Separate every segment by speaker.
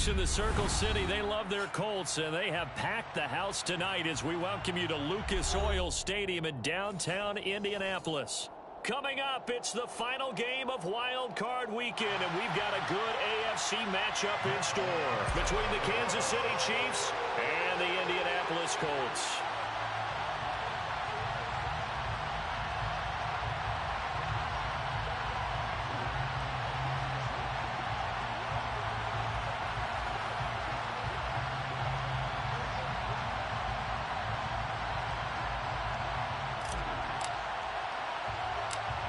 Speaker 1: folks in the Circle City, they love their Colts, and they have packed the house tonight as we welcome you to Lucas Oil Stadium in downtown Indianapolis. Coming up, it's the final game of Wild Card Weekend, and we've got a good AFC matchup in store between the Kansas City Chiefs and the Indianapolis Colts.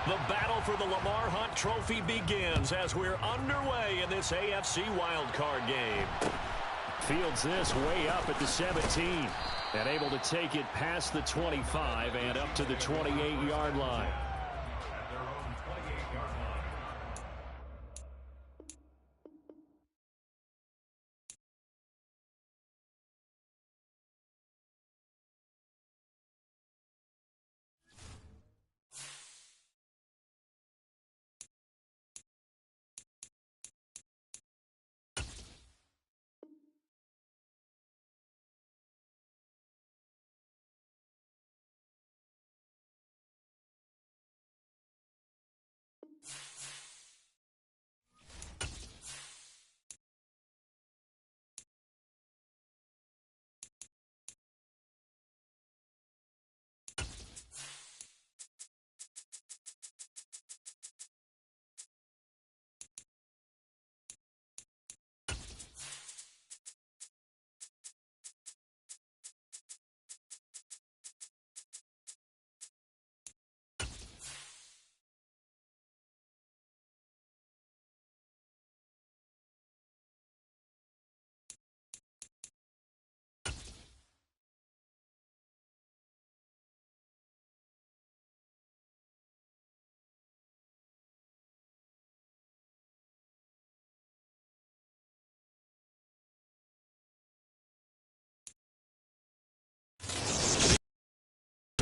Speaker 1: The battle for the Lamar Hunt Trophy begins as we're underway in this AFC wildcard game. Fields this way up at the 17 and able to take it past the 25 and up to the 28-yard line.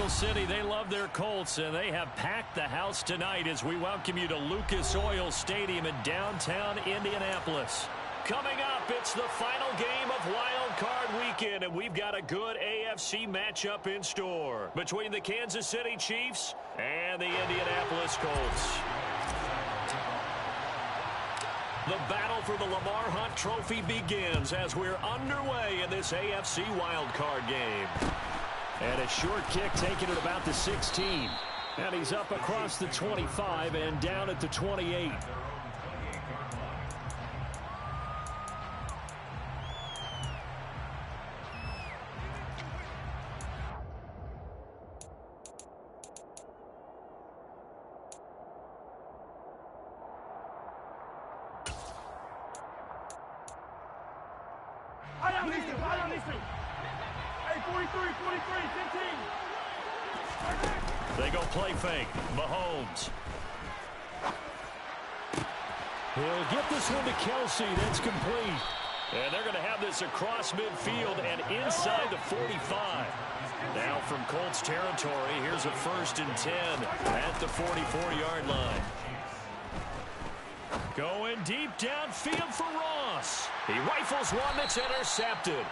Speaker 1: City, they love their Colts, and they have packed the house tonight as we welcome you to Lucas Oil Stadium in downtown Indianapolis. Coming up, it's the final game of Wild Card Weekend, and we've got a good AFC matchup in store between the Kansas City Chiefs and the Indianapolis Colts. The battle for the Lamar Hunt Trophy begins as we're underway in this AFC wildcard game. And a short kick taken at about the 16. And he's up across the 25 and down at the 28. They go play fake. Mahomes. He'll get this one to Kelsey. That's complete. And they're going to have this across midfield and inside the 45. Now from Colts territory, here's a 1st and 10 at the 44-yard line. Going deep downfield for Ross. He rifles one that's intercepted.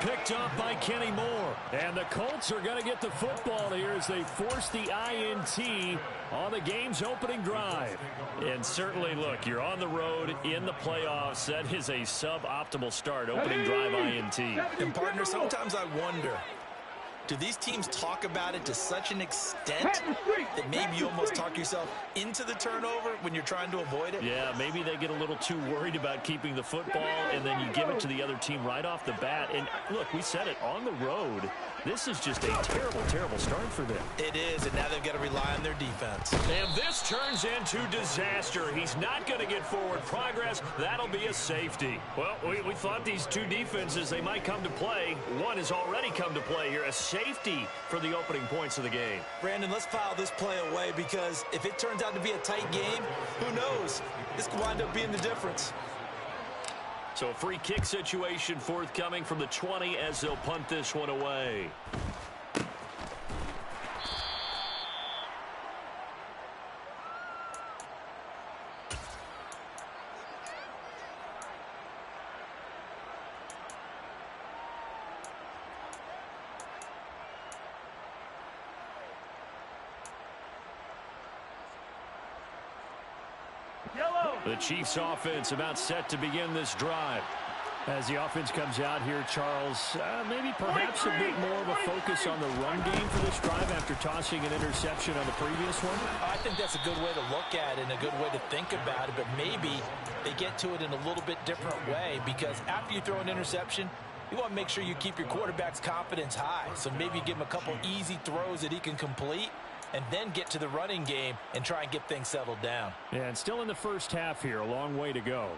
Speaker 1: Picked up by Kenny Moore. And the Colts are going to get the football here as they force the INT on the game's opening drive. And certainly, look, you're on the road in the playoffs. That is a suboptimal start, opening drive INT.
Speaker 2: And, partner, sometimes I wonder, do these teams talk about it to such an extent that maybe you almost talk yourself into the turnover when you're trying to avoid it?
Speaker 1: Yeah, maybe they get a little too worried about keeping the football, and then you give it to the other team right off the bat. And, look, we said it, on the road, this is just a terrible, terrible start for them.
Speaker 2: It is, and now they've got to rely on their defense.
Speaker 1: And this turns into disaster. He's not going to get forward progress. That'll be a safety. Well, we thought these two defenses, they might come to play. One has already come to play here, a safety for the opening points of the game.
Speaker 2: Brandon, let's file this play away because if it turns out to be a tight game, who knows? This could wind up being the difference.
Speaker 1: So a free kick situation forthcoming from the 20 as they'll punt this one away. The Chiefs offense about set to begin this drive. As the offense comes out here, Charles, maybe perhaps a bit more of a focus on the run game for this drive after tossing an interception on the previous one?
Speaker 2: I think that's a good way to look at it and a good way to think about it, but maybe they get to it in a little bit different way, because after you throw an interception, you want to make sure you keep your quarterback's confidence high. So maybe give him a couple easy throws that he can complete and then get to the running game and try and get things settled down.
Speaker 1: Yeah, and still in the first half here, a long way to go.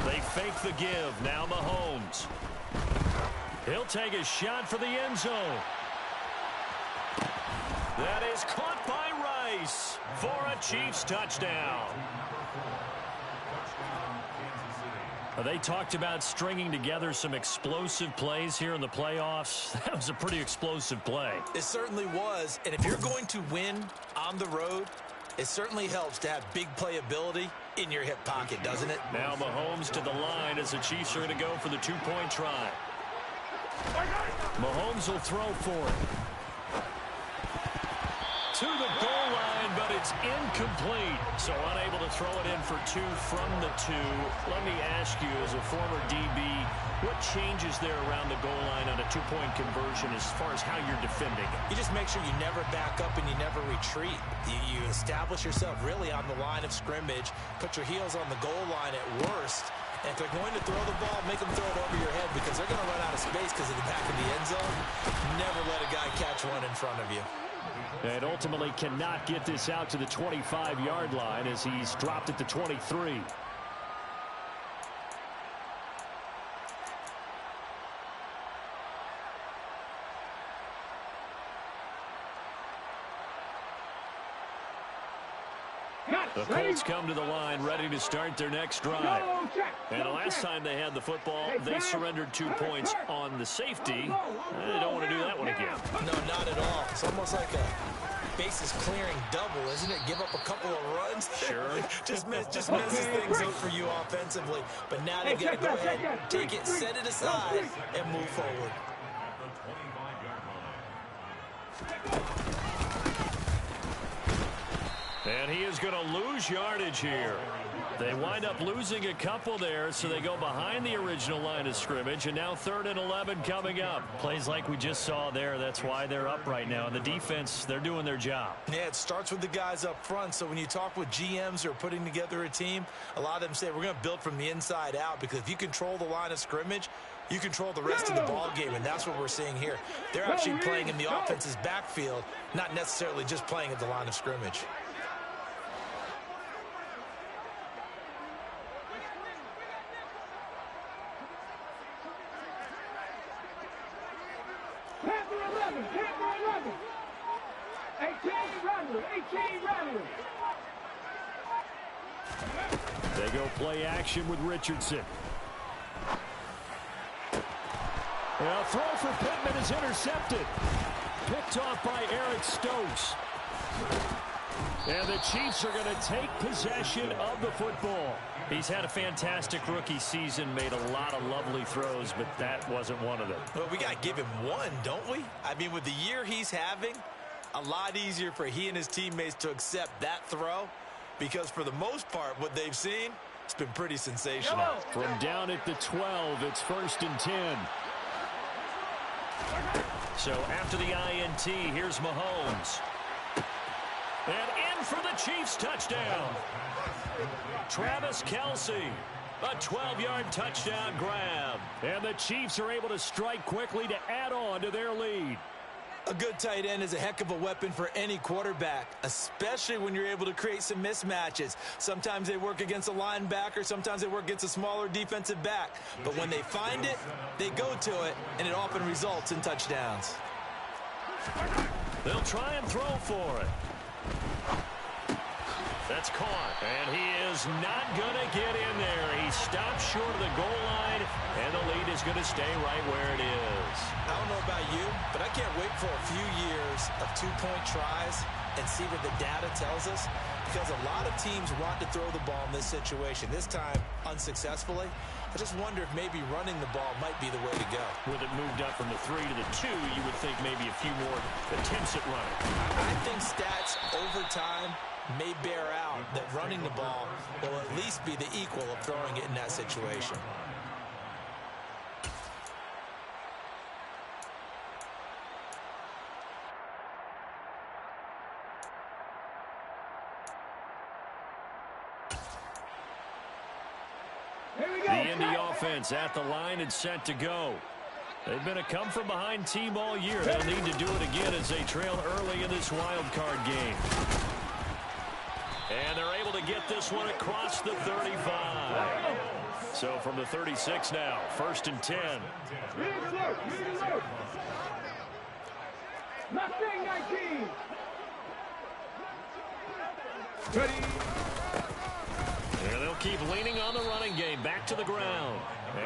Speaker 1: They fake the give. Now Mahomes. He'll take a shot for the end zone. That is caught by Rice for a Chiefs touchdown. They talked about stringing together some explosive plays here in the playoffs. That was a pretty explosive play.
Speaker 2: It certainly was. And if you're going to win on the road, it certainly helps to have big playability in your hip pocket, doesn't it?
Speaker 1: Now Mahomes to the line as the Chiefs are going to go for the two-point try. Mahomes will throw for it. To the goal line, but it's incomplete. So unable to throw it in for two from the two. Let me ask you, as a former DB, what changes there around the goal line on a two-point conversion as far as how you're defending it?
Speaker 2: You just make sure you never back up and you never retreat. You establish yourself really on the line of scrimmage, put your heels on the goal line at worst. And if they're going to throw the ball, make them throw it over your head, because they're going to run out of space because of the back of the end zone. Never let a guy catch one in front of you.
Speaker 1: And ultimately cannot get this out to the 25-yard line as he's dropped at the 23. The Colts come to the line ready to start their next drive. And the last time they had the football, they surrendered 2 points on the safety. They don't want to do that one again.
Speaker 2: No, not at all. It's almost like a bases clearing double, isn't it? Give up a couple of runs.
Speaker 1: Sure.
Speaker 2: just messes things up for you offensively. But now they've got to go ahead, take it, set it aside, and move forward.
Speaker 1: And he is going to lose yardage here. They wind up losing a couple there, so they go behind the original line of scrimmage, and now 3rd and 11 coming up. Plays like we just saw there. That's why they're up right now. And the defense, they're doing their job.
Speaker 2: Yeah, it starts with the guys up front. So when you talk with GMs who are putting together a team, a lot of them say we're going to build from the inside out, because if you control the line of scrimmage, you control the rest of the ball game, and that's what we're seeing here. They're actually playing in the offense's backfield, not necessarily just playing at the line of scrimmage.
Speaker 1: They go play action with Richardson. A throw for Pittman is intercepted. Picked off by Eric Stokes. And the Chiefs are going to take possession of the football. He's had a fantastic rookie season, made a lot of lovely throws, but that wasn't one of them.
Speaker 2: Well, we got to give him one, don't we? I mean, with the year he's having, a lot easier for he and his teammates to accept that throw, because for the most part, what they've seen, it's been pretty sensational.
Speaker 1: From down at the 12, it's 1st and 10. So after the INT, here's Mahomes. And in for the Chiefs touchdown. Travis Kelce, a 12-yard touchdown grab. And the Chiefs are able to strike quickly to add on to their lead.
Speaker 2: A good tight end is a heck of a weapon for any quarterback, especially when you're able to create some mismatches. Sometimes they work against a linebacker, sometimes they work against a smaller defensive back. But when they find it, they go to it, and it often results in touchdowns.
Speaker 1: They'll try and throw for it. That's caught, and he is not going to get in there. He stopped short of the goal line, and the lead is going to stay right where it is.
Speaker 2: I don't know about you, but I can't wait for a few years of two-point tries and see what the data tells us, because a lot of teams want to throw the ball in this situation. This time, unsuccessfully. I just wonder if maybe running the ball might be the way to go.
Speaker 1: With it moved up from the 3 to the 2, you would think maybe a few more attempts at running.
Speaker 2: I think stats over time may bear out that running the ball will at least be the equal of throwing it in that situation.
Speaker 1: The Indy offense at the line and set to go. They've been a come-from-behind team all year. They'll need to do it again as they trail early in this wild card game. And they're able to get this one across the 35. So from the 36 now, 1st and 10.
Speaker 3: Mustang 19. Ready.
Speaker 1: And they'll keep leaning on the running game. Back to the ground.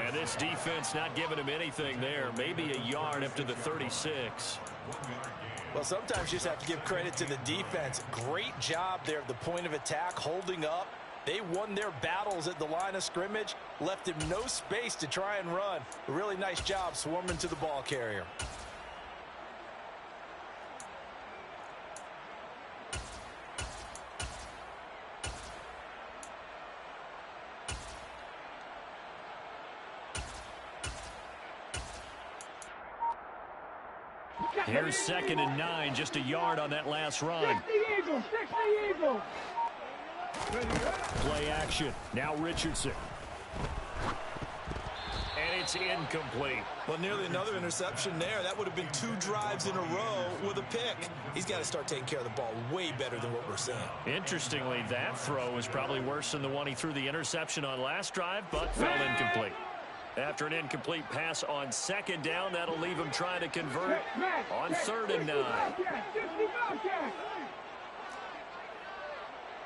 Speaker 1: And this defense not giving him anything there. Maybe a yard up to the 36.
Speaker 2: Well, sometimes you just have to give credit to the defense. Great job there at the point of attack, holding up. They won their battles at the line of scrimmage, left him no space to try and run. A really nice job swarming to the ball carrier.
Speaker 1: Here's 2nd and 9, just a yard on that last run. Play action. Now Richardson. And it's incomplete.
Speaker 2: Well, nearly another interception there. That would have been 2 drives in a row with a pick. He's got to start taking care of the ball way better than what we're seeing.
Speaker 1: Interestingly, that throw is probably worse than the one he threw the interception on last drive, but fell incomplete. After an incomplete pass on 2nd down, that'll leave him trying to convert on 3rd and 9.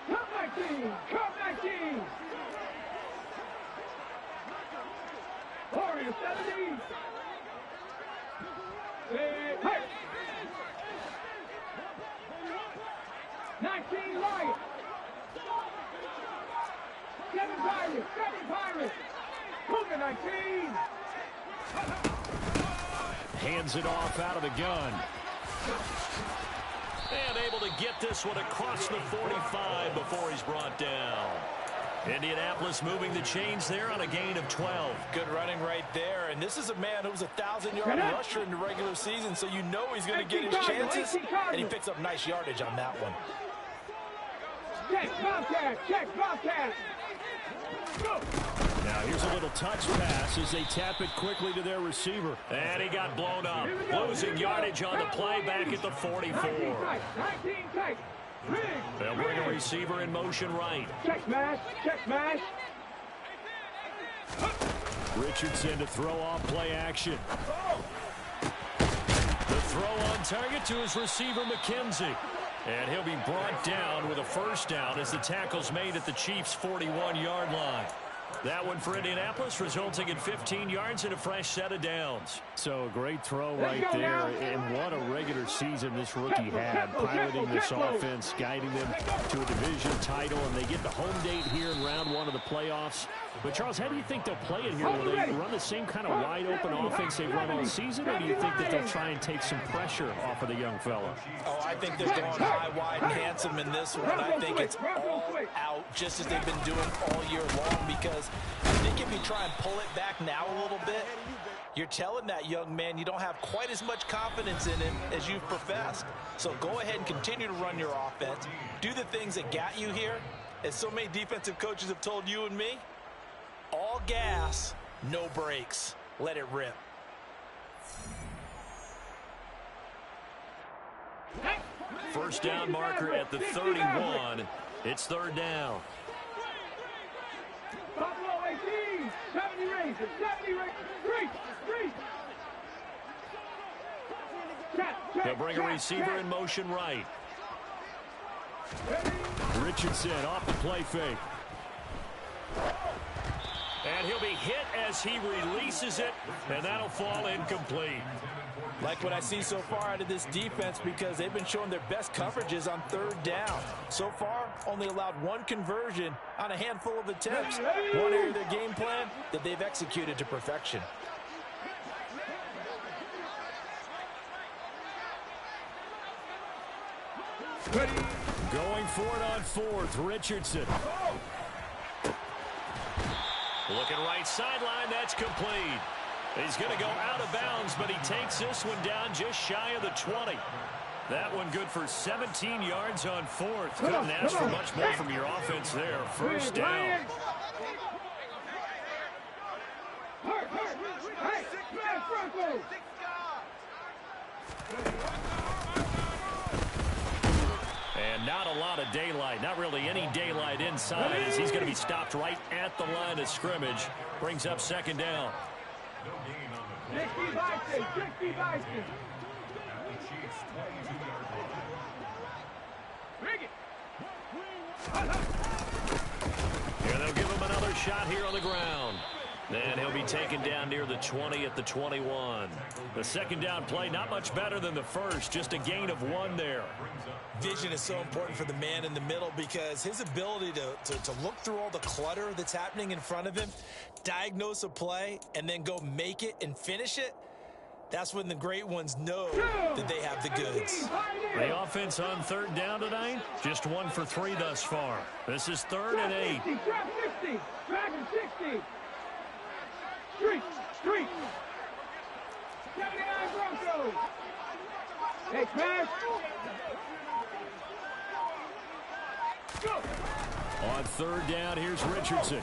Speaker 3: Come 19! Come 19! Warrior 70! Hey! 19 Lions! 7 Pirates! 7 Pirates! Cougar 19!
Speaker 1: Hands it off out of the gun. And able to get this one across the 45 before he's brought down. Indianapolis moving the chains there on a gain of 12.
Speaker 2: Good running right there. And this is a man who was a 1,000-yard rusher in the regular season, so you know he's going to get his chances. And he picks up nice yardage on that one.
Speaker 3: Check Bobcat! Check Bobcat! Go!
Speaker 1: Now here's a little touch pass as they tap it quickly to their receiver. And he got blown up. Losing yardage on the play back at the 44.
Speaker 3: 19 tight.
Speaker 1: They'll bring a receiver in motion right.
Speaker 3: Check smash. Check smash.
Speaker 1: Richardson to throw off play action. The throw on target to his receiver, McKenzie. And he'll be brought down with a 1st down as the tackle's made at the Chiefs' 41-yard line. That one for Indianapolis, resulting in 15 yards and a fresh set of downs. So a great throw right there, and what a regular season this rookie had, piloting this offense, guiding them to a division title, and they get the home date here in round 1 of the playoffs. But, Charles, how do you think they'll play it here? Will they run the same kind of wide-open offense they've run all season, or do you think that they'll try and take some pressure off of the young fella?
Speaker 2: Oh, I think they're going high, wide, and handsome in this one. I think it's all out, just as they've been doing all year long, because I think if you try and pull it back now a little bit, you're telling that young man you don't have quite as much confidence in him as you've professed. So go ahead and continue to run your offense. Do the things that got you here. As so many defensive coaches have told you and me, all gas, no brakes. Let it rip.
Speaker 1: First down marker at the 31. It's 3rd down.
Speaker 3: Buffalo 18. 70 Rangers. 70 Rangers. Three.
Speaker 1: They'll bring a receiver in motion right. Richardson off the play fake. And he'll be hit as he releases it, and that'll fall incomplete.
Speaker 2: Like what I see so far out of this defense, because they've been showing their best coverages on third down. So far, only allowed one conversion on a handful of attempts. One area of their game plan that they've executed to perfection.
Speaker 1: Going for it on fourth, Richardson. Looking right sideline, that's complete. He's going to go out of bounds, but he takes this one down just shy of the 20. That one good for 17 yards on fourth. Couldn't ask for much more from your offense there. First down. And not a lot of daylight, not really any daylight inside, as he's going to be stopped right at the line of scrimmage. Brings up second down.
Speaker 3: 60 Bison, 60 Bison. Bring it.
Speaker 1: Here they'll give him another shot here on the ground. And he'll be taken down near the 20 at the 21. The second down play, not much better than the first, just a gain of 1 there.
Speaker 2: Vision is so important for the man in the middle, because his ability to look through all the clutter that's happening in front of him, diagnose a play, and then go make it and finish it, that's when the great ones know that they have the goods.
Speaker 1: The offense on third down tonight, just 1 for 3 thus far. This is 3rd and 8.
Speaker 3: 60, drop 60, Dragon 60. Street, street. 79 Broncos. Hey, smash. Go.
Speaker 1: On third down, here's Richardson.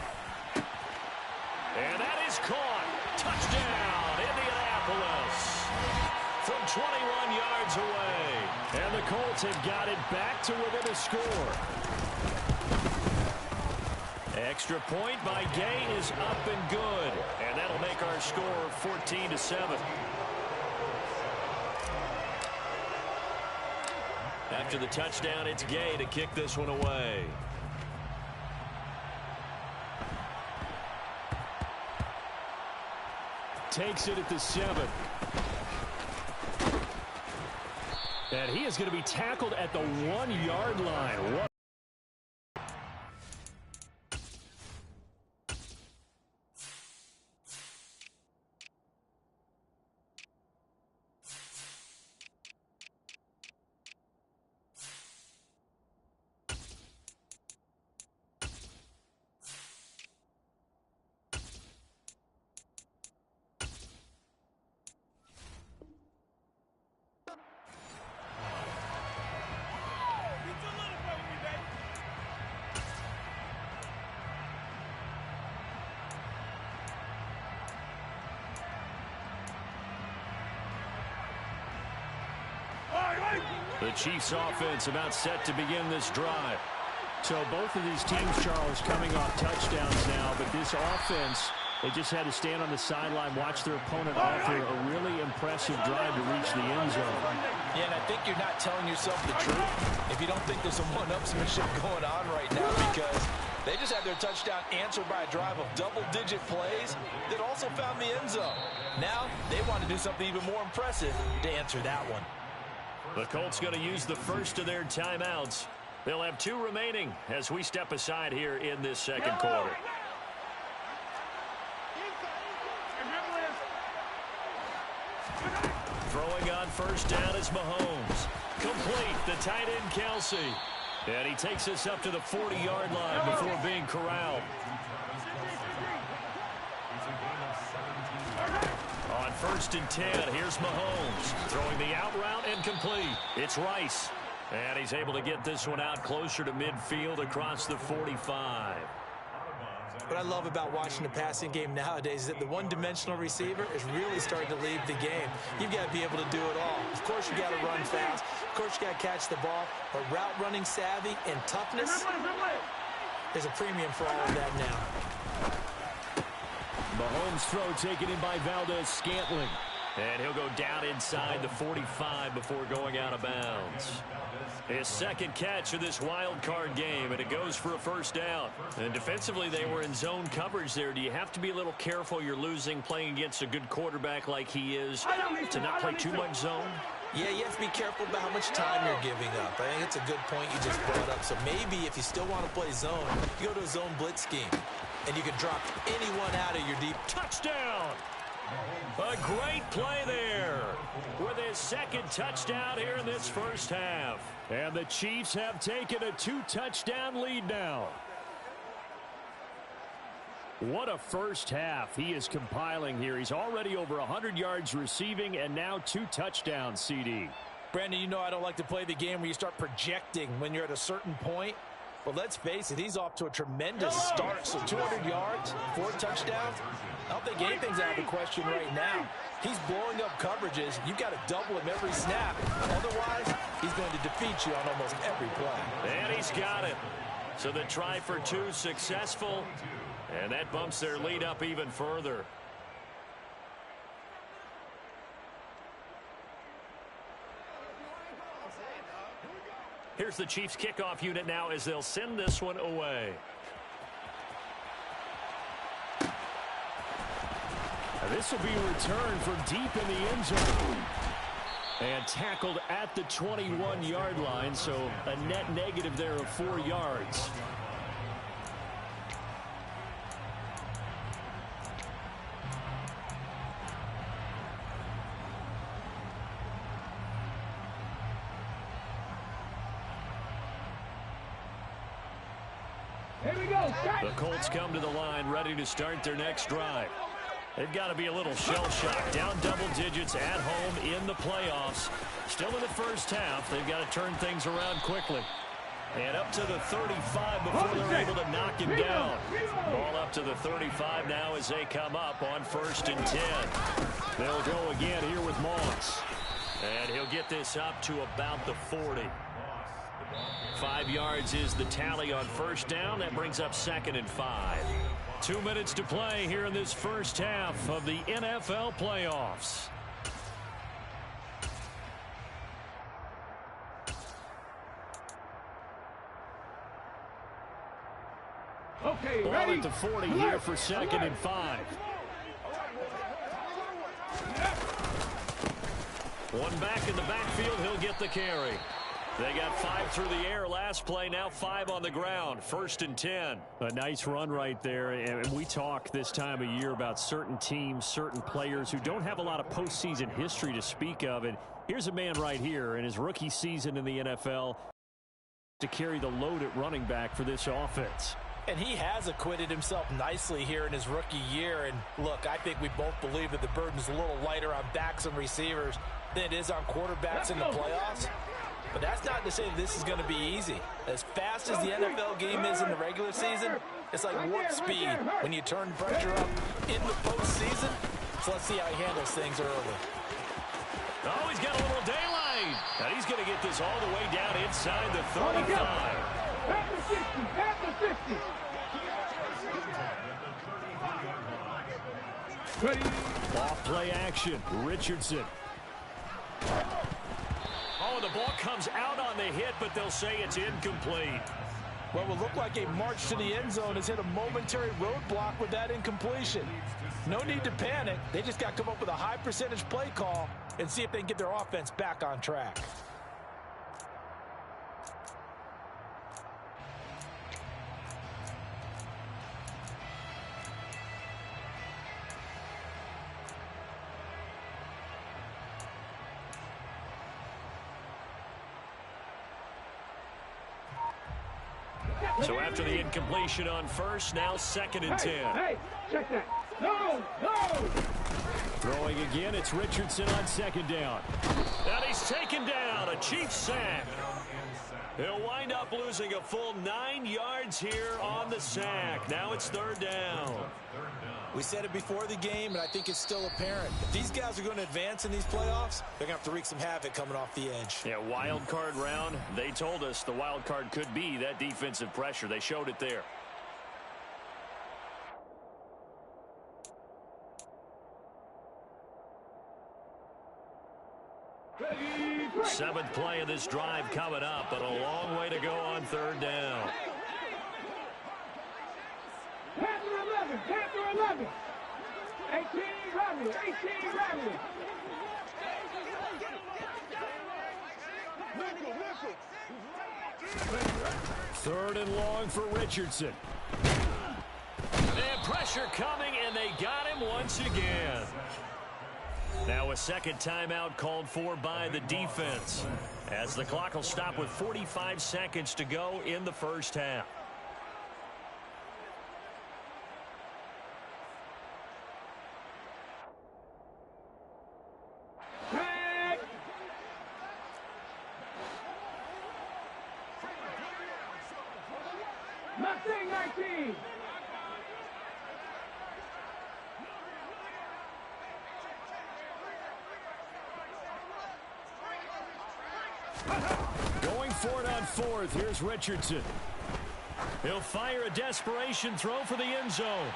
Speaker 1: And that is caught. Touchdown, Indianapolis. From 21 yards away. And the Colts have got it back to within a score. Extra point by Gay is up and good. And that'll make our score 14-7. After the touchdown, it's Gay to kick this one away. Takes it at the 7. And he is going to be tackled at the 1-yard line. What? The Chiefs offense about set to begin this drive.
Speaker 4: So both of these teams, Charles, coming off touchdowns now, but this offense, they just had to stand on the sideline, watch their opponent offer a really impressive drive to reach the end zone.
Speaker 2: Yeah, and I think you're not telling yourself the truth if you don't think there's some one-upsmanship going on right now, because they just had their touchdown answered by a drive of double-digit plays that also found the end zone. Now they want to do something even more impressive to answer that one.
Speaker 1: The Colts going to use the first of their timeouts. They'll have 2 remaining as we step aside here in this second quarter. Throwing on first down is Mahomes. Complete, the tight end Kelsey. And he takes us up to the 40-yard line before being corralled. On 1st and 10, here's Mahomes. Throwing the out route and complete. It's Rice. And he's able to get this one out closer to midfield across the 45.
Speaker 2: What I love about watching the passing game nowadays is that the one-dimensional receiver is really starting to lead the game. You've got to be able to do it all. Of course, you got to run fast. Of course, you got to catch the ball. But route running savvy and toughness, there's a premium for all of that now.
Speaker 1: Mahomes' throw taken in by Valdez-Scantling. And he'll go down inside the 45 before going out of bounds. His second catch of this wild card game, and it goes for a first down. And defensively, they were in zone coverage there. Do you have to be a little careful you're losing playing against a good quarterback like he is to not play too much zone?
Speaker 2: Yeah, you have to be careful about how much time you're giving up. I think it's a good point you just brought up. So maybe if you still want to play zone, you go to a zone blitz scheme, and you can drop anyone out of your deep.
Speaker 1: Touchdown! A great play there with his second touchdown here in this first half. And the Chiefs have taken a 2-touchdown lead now. What a first half he is compiling here. He's already over 100 yards receiving and now 2 touchdowns, CD.
Speaker 2: Brandon, you know I don't like to play the game where you start projecting when you're at a certain point. But let's face it, he's off to a tremendous start. So 200 yards, 4 touchdowns. I don't think anything's out of the question right now. He's blowing up coverages. You've got to double him every snap. Otherwise, he's going to defeat you on almost every play.
Speaker 1: And he's got it. So the try for 2 successful. And that bumps their lead up even further. Here's the Chiefs kickoff unit now as they'll send this one away. This will be returned from deep in the end zone. And tackled at the 21-yard line, so a net negative there of 4 yards.
Speaker 3: Here we go.
Speaker 1: The Colts come to the line ready to start their next drive. They've got to be a little shell-shocked. Down double digits at home in the playoffs. Still in the first half. They've got to turn things around quickly. And up to the 35 before they're able to knock him down. Ball up to the 35 now as they come up on 1st and 10. They'll go again here with Moss. And he'll get this up to about the 40. 5 yards is the tally on 1st down. That brings up 2nd and 5. 2 minutes to play here in this first half of the NFL playoffs.
Speaker 3: Okay,
Speaker 1: Ball
Speaker 3: ready?
Speaker 1: at the 40 here for 2nd and 5. One back in the backfield. He'll get the carry. They got 5 through the air last play, now 5 on the ground. 1st and 10. A nice run right there. And we talk this time of year about certain teams, certain players who don't have a lot of postseason history to speak of. And here's a man right here in his rookie season in the NFL to carry the load at running back for this offense.
Speaker 2: And he has acquitted himself nicely here in his rookie year. And look, I think we both believe that the burden's a little lighter on backs and receivers than it is on quarterbacks in the playoffs. But that's not to say that this is going to be easy. As fast as the NFL game is in the regular season, it's like warp speed when you turn pressure up in the postseason. So let's see how he handles things early.
Speaker 1: Oh, he's got a little daylight. And he's going to get this all the way down inside the 35.
Speaker 3: At the 60, at the 50. Ready?
Speaker 1: Off play action. Richardson. Oh, the ball comes out on the hit, but they'll say it's incomplete.
Speaker 2: Well, it will look like a march to the end zone has hit a momentary roadblock with that incompletion. No need to panic. They just got to come up with a high percentage play call and see if they can get their offense back on track.
Speaker 1: So after the incompletion on 1st, now 2nd and 10.
Speaker 3: Hey, check that. No, no.
Speaker 1: Throwing again, it's Richardson on 2nd down. And he's taken down, a Chiefs sack. He'll wind up losing a full 9 yards here on the sack. Now it's 3rd down.
Speaker 2: We said it before the game, and I think it's still apparent. If these guys are going to advance in these playoffs, they're going to have to wreak some havoc coming off the edge.
Speaker 1: Yeah, wild card round. They told us the wild card could be that defensive pressure. They showed it there.
Speaker 3: Ready,
Speaker 1: Seventh play of this drive coming up, but a long way to go on third down.
Speaker 3: Panther 11, Panther 11. 18 Rodney, 18 Rodney.
Speaker 1: Third and long for Richardson. And pressure coming, and they got him once again. Now a second timeout called for by the defense, as the clock will stop with 45 seconds to go in the first half.
Speaker 3: Mustang 19.
Speaker 1: Going for it on fourth. Here's Richardson. He'll fire a desperation throw for the end zone.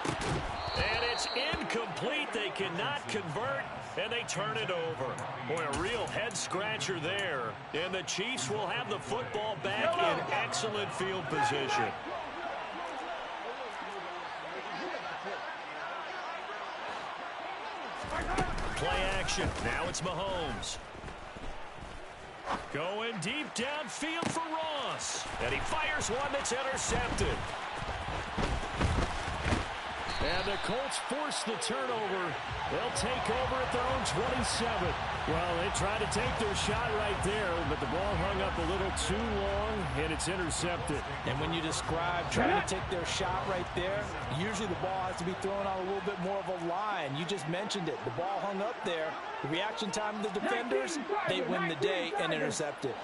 Speaker 1: And it's incomplete. They cannot convert, and they turn it over. Boy, a real head-scratcher there. And the Chiefs will have the football back in excellent field position. Play action. Now it's Mahomes. Going deep downfield for Ross. And he fires one that's intercepted. And the Colts force the turnover. They'll take over at their own 27. Well, they tried to take their shot right there, but the ball hung up a little too long, and it's intercepted.
Speaker 2: And when you describe trying to take their shot right there, usually the ball has to be thrown on a little bit more of a line. You just mentioned it. The ball hung up there. The reaction time of the defenders, they win the day and intercept it.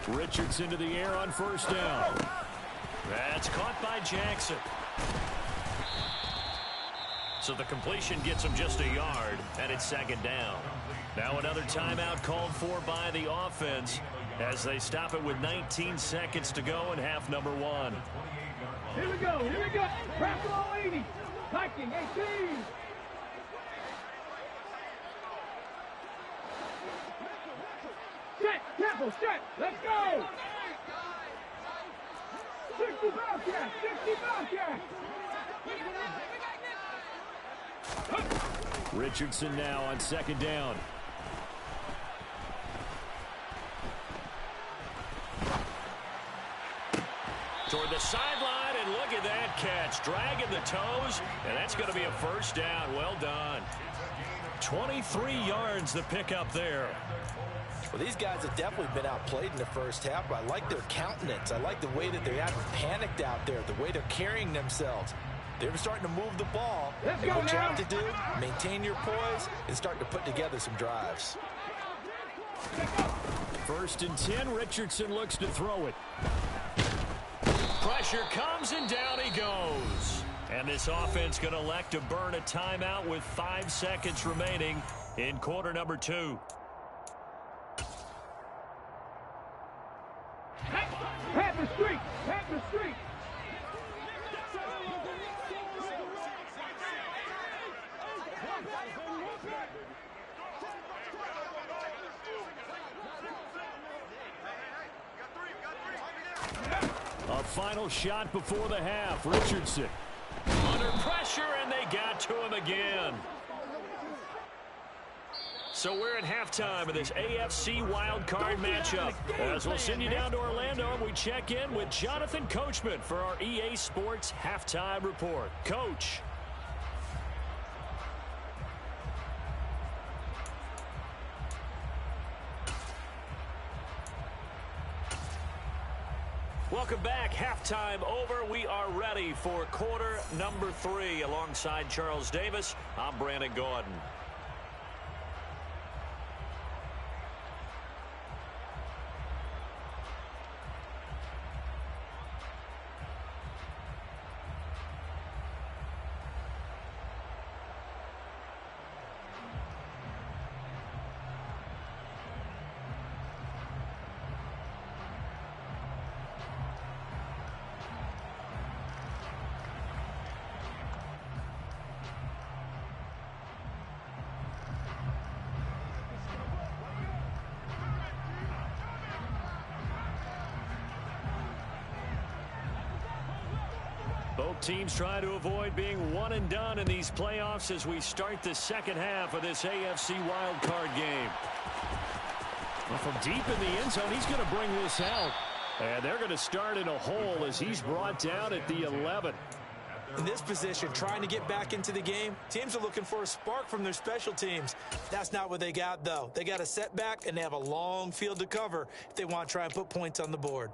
Speaker 1: Richardson to the air on first down. That's caught by Jackson. So the completion gets him just a yard, and it's second down. Now another timeout called for by the offense as they stop it with 19 seconds to go in half number one.
Speaker 3: Here we go, here we go. Craftsman 80. Viking 18. Set, tempo, set, let's go! 60 Bobcat, 60 Bobcat!
Speaker 1: Richardson now on second down. Toward the sideline, and look at that catch. Dragging the toes, and that's going to be a first down. Well done. 23 yards the pickup there.
Speaker 2: Well, these guys have definitely been outplayed in the first half, but I like their countenance. I like the way that they haven't panicked out there, the way they're carrying themselves. They're starting to move the ball. And what you have to do, maintain your poise and start to put together some drives.
Speaker 1: First and 10, Richardson looks to throw it. Pressure comes, and down he goes. And this offense going to elect to burn a timeout with 5 seconds remaining in quarter number 2.
Speaker 3: Panther Street! Panther Street!
Speaker 1: A final shot before the half. Richardson under pressure, and they got to him again. So we're at halftime of this AFC wildcard matchup. As we'll send you down to Orlando, and we check in with Jonathan Coachman for our EA Sports Halftime Report. Coach. Welcome back. Halftime over. We are ready for quarter number 3. Alongside Charles Davis, I'm Brandon Gordon. Both teams try to avoid being one and done in these playoffs as we start the second half of this AFC wildcard game. Well, from deep in the end zone, he's going to bring this out. And they're going to start in a hole as he's brought down at the 11.
Speaker 2: In this position, trying to get back into the game, teams are looking for a spark from their special teams. That's not what they got, though. They got a setback, and they have a long field to cover if they want to try and put points on the board.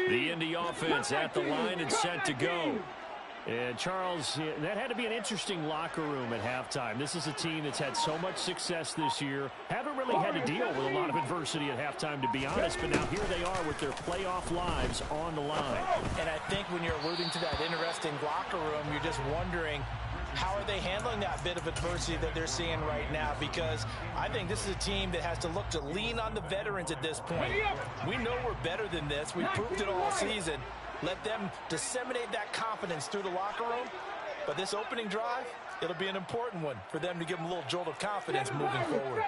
Speaker 1: The Indy offense at the line and set to go. And Charles, that had to be an interesting locker room at halftime. This is a team that's had so much success this year. Haven't really had to deal with a lot of adversity at halftime, to be honest. But now here they are with their playoff lives on the line.
Speaker 2: And I think when you're alluding to that interesting locker room, you're just wondering, how are they handling that bit of adversity that they're seeing right now? Because I think this is a team that has to look to lean on the veterans at this point. We know we're better than this. We've proved it all season. Let them disseminate that confidence through the locker room. But this opening drive, it'll be an important one for them to give them a little jolt of confidence moving forward.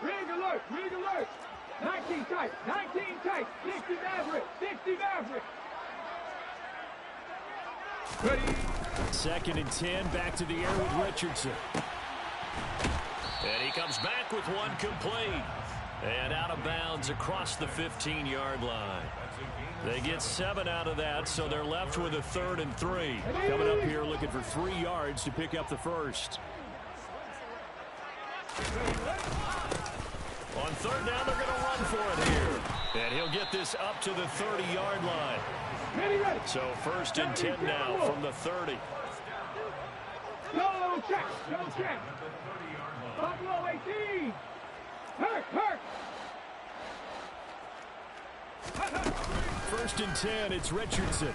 Speaker 3: Rig alert, rig alert. 19 tight, 19 tight. 60 Maverick, 60 Maverick. Ready.
Speaker 1: 2nd and 10, back to the air with Richardson. And he comes back with one complete. And out of bounds across the 15-yard line. They get 7 out of that, so they're left with a 3rd and 3. Coming up here looking for 3 yards to pick up the first. On 3rd down, they're going to run for it here. And he'll get this up to the 30-yard line. So 1st and 10 now from the 30.
Speaker 3: No check, no check. Buffalo 18. Hurt, hurt.
Speaker 1: 1st and 10, it's Richardson.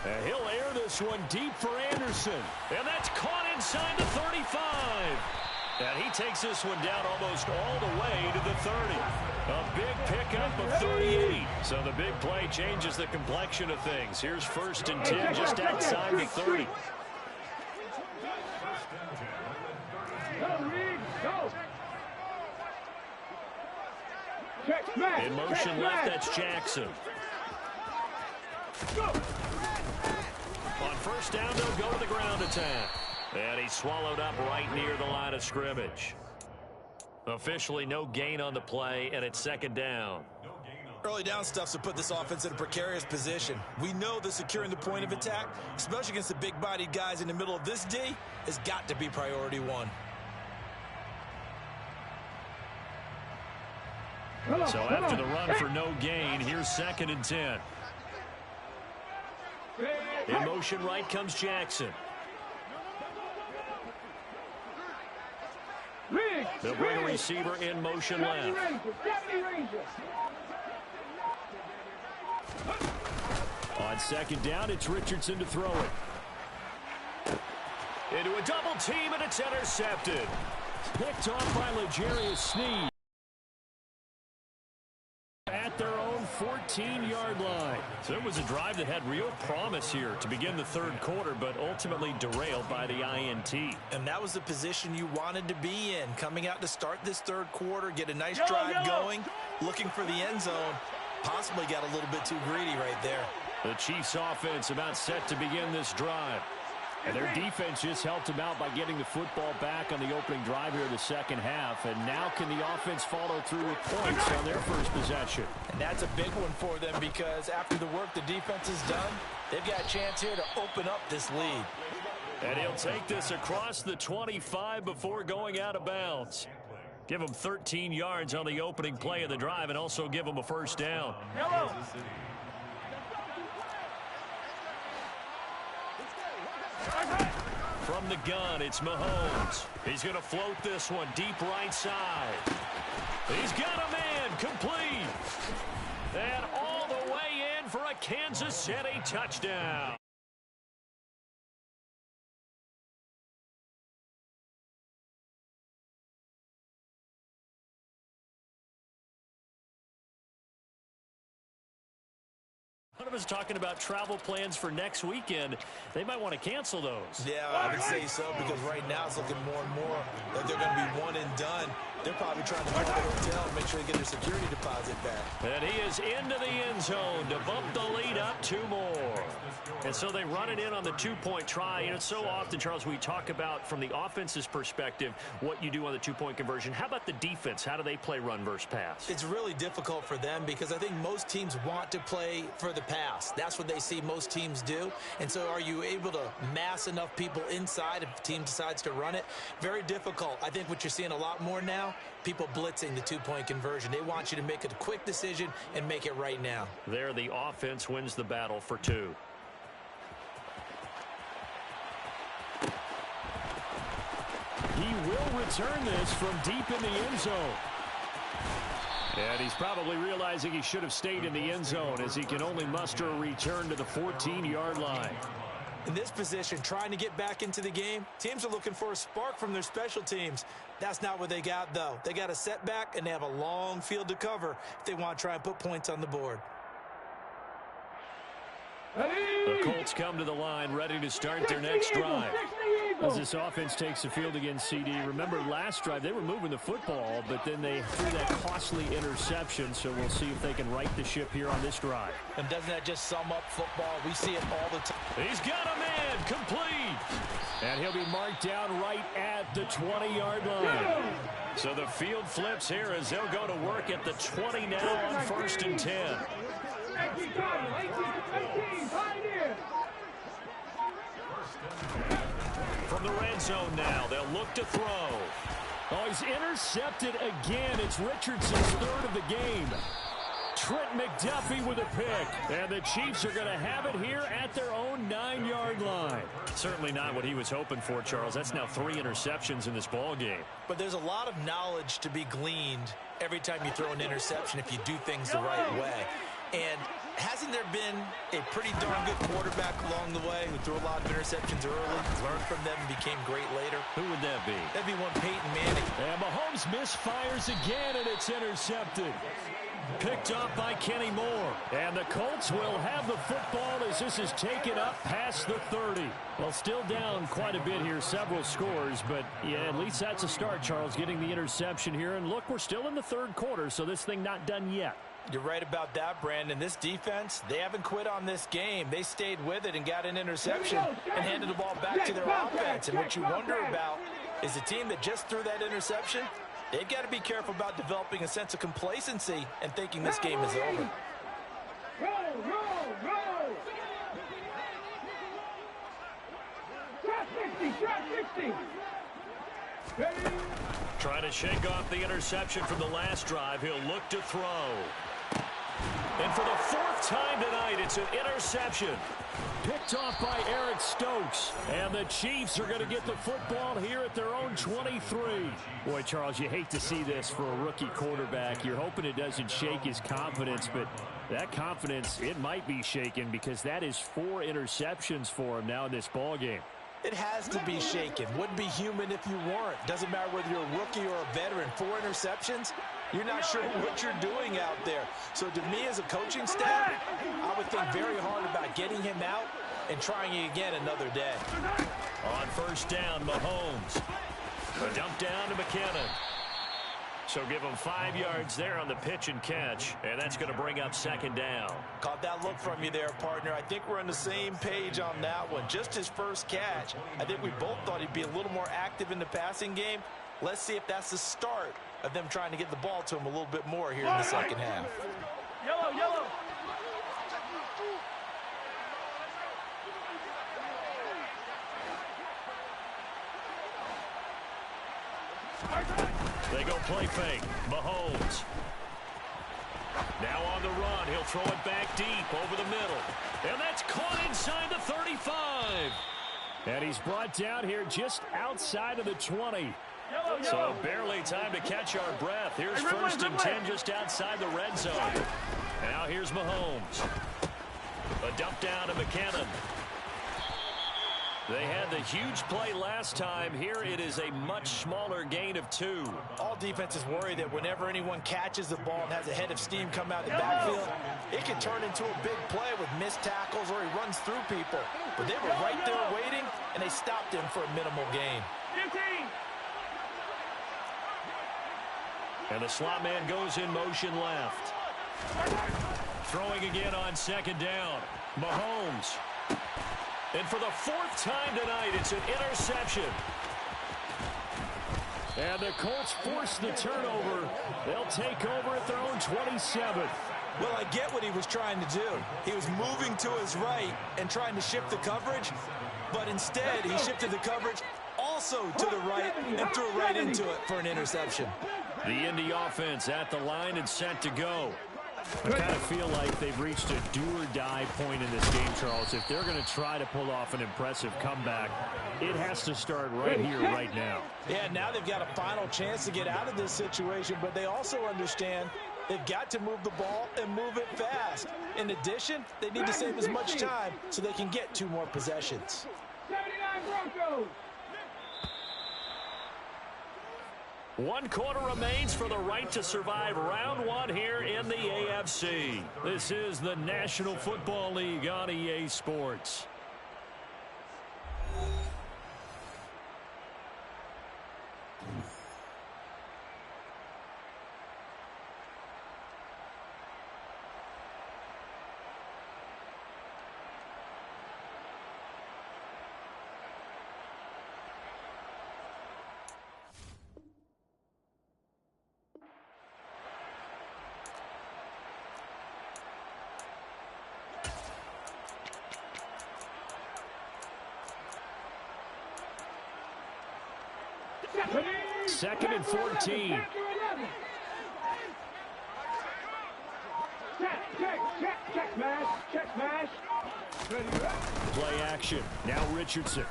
Speaker 1: And he'll air this one deep for Anderson. And that's caught inside the 35. And he takes this one down almost all the way to the 30. A big pickup of 38. So the big play changes the complexion of things. Here's 1st and 10 just outside the 30. In motion left, that's Jackson. On 1st down, they'll go to the ground attack. And he's swallowed up right near the line of scrimmage. Officially no gain on the play, and it's 2nd down.
Speaker 2: Early down stuffs will put this offense in a precarious position. We know that securing the point of attack, especially against the big-bodied guys in the middle of this D, has got to be priority 1.
Speaker 1: So after the run for no gain, here's 2nd and 10. In motion right comes Jackson. They'll bring a receiver in motion left. On 2nd down, it's Richardson to throw it. Into a double team, and it's intercepted. Picked off by L'Jarius Sneed. At their own 14-yard line. So it was a drive that had real promise here to begin the 3rd quarter, but ultimately derailed by the INT.
Speaker 2: And that was the position you wanted to be in, coming out to start this 3rd quarter, get a nice drive going, looking for the end zone. Possibly got a little bit too greedy right there.
Speaker 1: The Chiefs offense about set to begin this drive. And their defense just helped them out by getting the football back on the opening drive here in the 2nd half. And now can the offense follow through with points on their first possession?
Speaker 2: And that's a big one for them because after the work the defense has done, they've got a chance here to open up this lead.
Speaker 1: And he'll take this across the 25 before going out of bounds. Give him 13 yards on the opening play of the drive and also give him a 1st down.
Speaker 3: Hello.
Speaker 1: From the gun, it's Mahomes. He's going to float this one deep right side. He's got a man complete. And all the way in for a Kansas City touchdown. of us talking about travel plans for next weekend. They might want to cancel those.
Speaker 2: Yeah, I would say so, because right now it's looking more and more like they're going to be one and done. They're probably trying to go to the hotel and make sure they get their security deposit back.
Speaker 1: And he is into the end zone to bump the lead up 2 more. And so they run it in on the 2-point try. And it's so often, Charles, we talk about from the offense's perspective what you do on the 2-point conversion. How about the defense? How do they play run versus pass?
Speaker 2: It's really difficult for them because I think most teams want to play for the pass. That's what they see most teams do. And so are you able to mass enough people inside if the team decides to run it? Very difficult. I think what you're seeing a lot more now, people blitzing the 2-point conversion. They want you to make a quick decision and make it right now.
Speaker 1: There, the offense wins the battle for 2. He will return this from deep in the end zone. And he's probably realizing he should have stayed in the end zone as he can only muster a return to the 14-yard line.
Speaker 2: In this position, trying to get back into the game, teams are looking for a spark from their special teams. That's not what they got, though. They got a setback, and they have a long field to cover if they want to try and put points on the board.
Speaker 1: The Colts come to the line ready to start their next drive. As this offense takes the field against CD, remember last drive they were moving the football, but then they threw that costly interception, so we'll see if they can right the ship here on this drive.
Speaker 2: And doesn't that just sum up football? We see it all the time.
Speaker 1: He's got a man, complete. And he'll be marked down right at the 20-yard line. So the field flips here as they'll go to work at the 20 now on 1st and 10. From the red zone now, they'll look to throw. Oh, he's intercepted again. It's Richardson's 3rd of the game. Trent McDuffie with a pick. And the Chiefs are going to have it here at their own 9-yard line. Certainly not what he was hoping for, Charles. That's now 3 interceptions in this ball game.
Speaker 2: But there's a lot of knowledge to be gleaned every time you throw an interception if you do things the right way. And hasn't there been a pretty darn good quarterback along the way who threw a lot of interceptions early, learned from them, and became great later?
Speaker 1: Who would that be?
Speaker 2: That'd be one Peyton Manning.
Speaker 1: And Mahomes misfires again, and it's intercepted. Picked up by Kenny Moore. And the Colts will have the football as this is taken up past the 30. Well, still down quite a bit here, several scores, but yeah, at least that's a start, Charles, getting the interception here. And look, we're still in the 3rd quarter, so this thing not done yet.
Speaker 2: You're right about that, Brandon. This defense, they haven't quit on this game. They stayed with it and got an interception and handed the ball back to their offense. And what you wonder about is the team that just threw that interception, they've got to be careful about developing a sense of complacency and thinking this game is over.
Speaker 1: Trying to shake off the interception from the last drive. He'll look to throw. And for the 4th time tonight, it's an interception. Picked off by Eric Stokes. And the Chiefs are going to get the football here at their own 23. Boy, Charles, you hate to see this for a rookie quarterback. You're hoping it doesn't shake his confidence, but that confidence, it might be shaken because that is 4 interceptions for him now in this ball game.
Speaker 2: It has to be shaken. Wouldn't be human if you weren't. Doesn't matter whether you're a rookie or a veteran. 4 interceptions, you're not sure what you're doing out there. So to me as a coaching staff, I would think very hard about getting him out and trying it again another day.
Speaker 1: On 1st down, Mahomes. A dump down to McKinnon. So give him 5 yards there on the pitch and catch, and that's going to bring up 2nd down.
Speaker 2: Caught that look from you there, partner. I think we're on the same page on that one. Just his first catch. I think we both thought he'd be a little more active in the passing game. Let's see if that's the start of them trying to get the ball to him a little bit more here in the 2nd half.
Speaker 3: Yellow, yellow.
Speaker 1: They go play fake. Mahomes. Now on the run. He'll throw it back deep over the middle. And that's caught inside the 35. And he's brought down here just outside of the 20. So barely time to catch our breath. Here's 1st and 10 just outside the red zone. Now here's Mahomes. A dump down to McKinnon. They had the huge play last time. Here it is a much smaller gain of 2.
Speaker 2: All defenses worry that whenever anyone catches the ball and has a head of steam come out of the backfield, it can turn into a big play with missed tackles or he runs through people. But they were right there waiting, and they stopped him for a minimal gain.
Speaker 3: 15.
Speaker 1: And the slot man goes in motion left. Throwing again on second down. Mahomes. And for the 4th time tonight, it's an interception. And the Colts force the turnover. They'll take over at their own 27th.
Speaker 2: Well, I get what he was trying to do. He was moving to his right and trying to shift the coverage, but instead he shifted the coverage also to the right and threw right into it for an interception.
Speaker 1: The Indy offense at the line and set to go. I kind of feel like they've reached a do-or-die point in this game, Charles. If they're going to try to pull off an impressive comeback, it has to start right here, right now.
Speaker 2: Yeah, now they've got a final chance to get out of this situation, but they also understand they've got to move the ball and move it fast. In addition, they need to save as much time so they can get 2 more possessions.
Speaker 3: 79 Broncos.
Speaker 1: 1 quarter remains for the right to survive round 1 here in the AFC. This is the National Football League on EA Sports. Second and 14.
Speaker 3: Check smash.
Speaker 1: Play action. Now Richardson.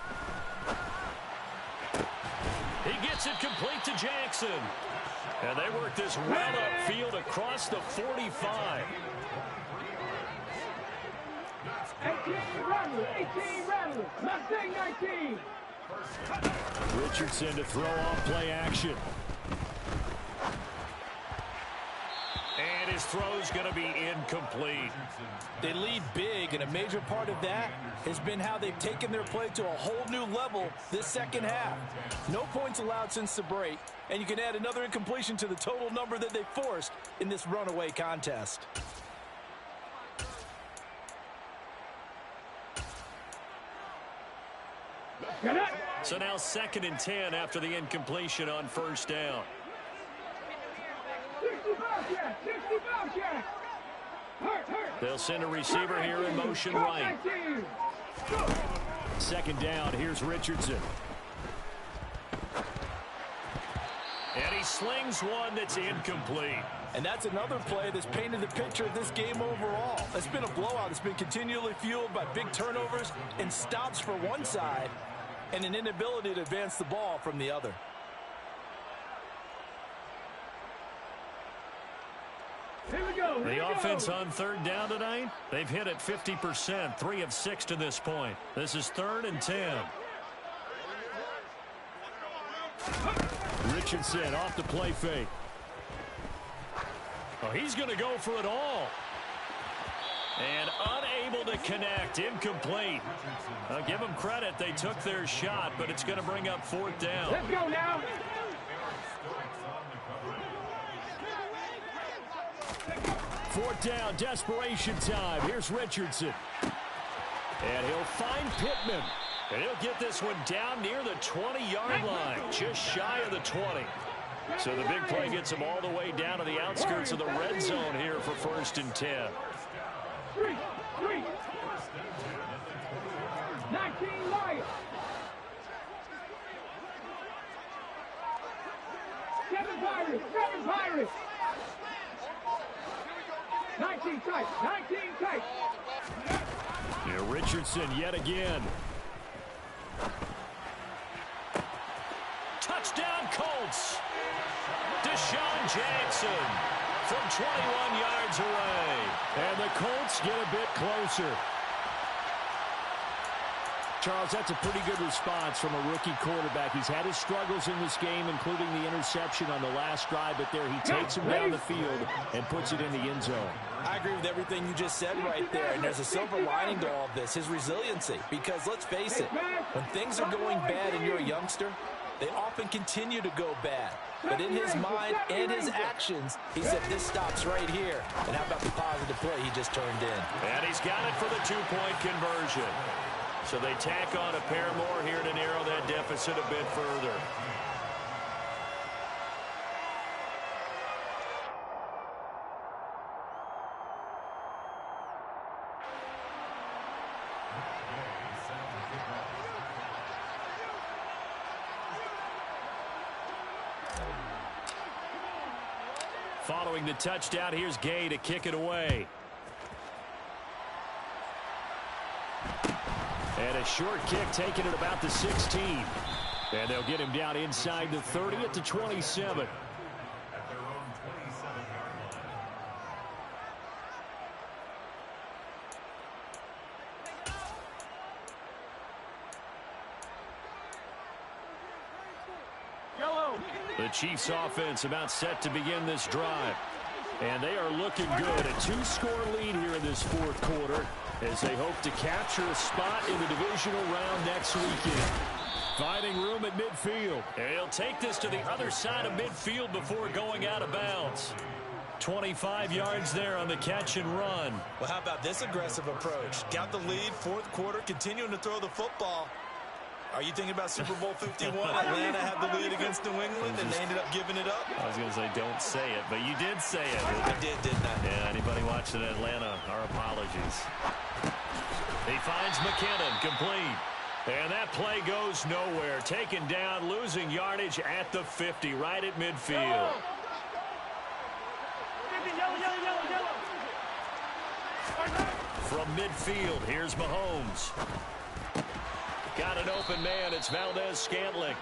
Speaker 1: He gets it complete to Jackson. And they work this well upfield across the 45.
Speaker 3: 18 Rattlers. Mustang 19.
Speaker 1: Richardson to throw off play action. And his throw's going to be incomplete.
Speaker 2: They lead big, and a major part of that has been how they've taken their play to a whole new level this second half. No points allowed since the break, and you can add another incompletion to the total number that they forced in this runaway contest.
Speaker 1: So now 2nd and 10 after the incompletion on first down.
Speaker 3: 65 Jack.
Speaker 1: They'll send a receiver here in motion right. 2nd down, here's Richardson. And he slings one that's incomplete.
Speaker 2: And that's another play that's painted the picture of this game overall. It's been a blowout. It's been continually fueled by big turnovers and stops for one side and an inability to advance the ball from the other.
Speaker 1: The offense on 3rd down tonight, they've hit it 50%, 3 of 6 to this point. This is 3rd and 10. Richardson off the play fake. Oh, he's going to go for it all. And unable to connect, incomplete. I'll give them credit, they took their shot, but it's going to bring up 4th down.
Speaker 3: Let's go now.
Speaker 1: 4th down, desperation time. Here's Richardson. And he'll find Pittman. And he'll get this one down near the 20-yard line, just shy of the 20. So the big play gets him all the way down to the outskirts of the red zone here for 1st and 10.
Speaker 3: 19 Lions. 7 Pirates. 19 tight.
Speaker 1: Yeah, Richardson yet again. Touchdown Colts. Deshaun Jackson from 21 yards away. And the Colts get a bit closer.
Speaker 4: Charles, that's a pretty good response from a rookie quarterback. He's had his struggles in this game, including the interception on the last drive, but there he takes him down the field and puts it in the end zone.
Speaker 2: I agree with everything you just said right there, and there's a silver lining to all of this, his resiliency. Because let's face it, when things are going bad and you're a youngster, they often continue to go bad. But in his mind and his actions, he said, this stops right here. And how about the positive play he just turned in?
Speaker 1: And he's got it for the two-point conversion. So they tack on a pair more here to narrow that deficit a bit further. Following the touchdown, here's Gay to kick it away. And a short kick taken at about the 16. And they'll get him down inside the 30 at the 27. The Chiefs offense about set to begin this drive. And they are looking good. A two-score lead here in this fourth quarter as they hope to capture a spot in the divisional round next weekend. Finding room at midfield. And he'll take this to the other side of midfield before going out of bounds. 25 yards there on the catch and run.
Speaker 2: Well, how about this aggressive approach? Got the lead, fourth quarter, continuing to throw the football. Are you thinking about Super Bowl 51? Atlanta had the lead against New England, and they ended up giving it up?
Speaker 1: I was going to say, don't say it, but you did say it.
Speaker 2: I did, didn't I?
Speaker 1: Yeah, anybody watching Atlanta, our apologies. He finds McKinnon, complete. And that play goes nowhere. Taken down, losing yardage at the 50, right at midfield. From midfield, here's Mahomes. Got an open man. It's Valdez-Scantling.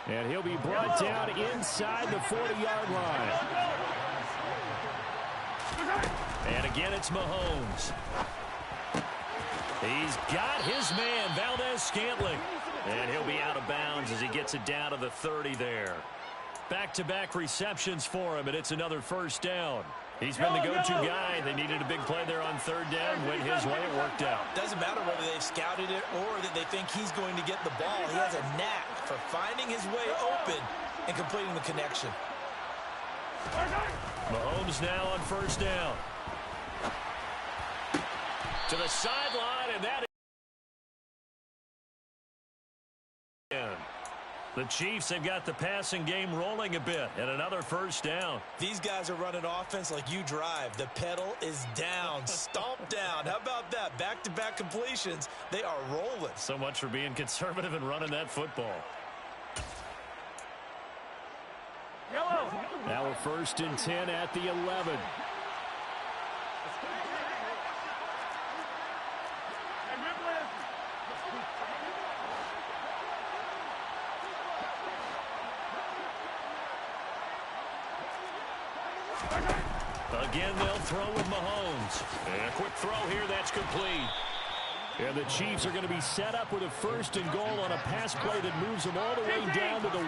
Speaker 4: And he'll be brought down inside the 40-yard line.
Speaker 1: And again, it's Mahomes. He's got his man, Valdez-Scantling. And he'll be out of bounds as he gets it down to the 30 there. Back-to-back receptions for him, and it's another first down. He's been the go-to guy. They needed a big play there on third down. Went his way. It worked out.
Speaker 2: Doesn't matter whether they've scouted it or that they think he's going to get the ball. He has a knack for finding his way open and completing the connection.
Speaker 1: Mahomes now on first down. To the sideline, and that is... The Chiefs have got the passing game rolling a bit, and another first down.
Speaker 2: These guys are running offense like you drive. The pedal is down, stomped down. How about that? Back-to-back completions. They are rolling.
Speaker 1: So much for being conservative and running that football.
Speaker 4: Now we're first and 10 at the 11.
Speaker 1: Again, they'll throw with Mahomes. And a quick throw here, that's complete.
Speaker 4: And the Chiefs are going to be set up with a first and goal on a pass play that moves them all the way down to the 1.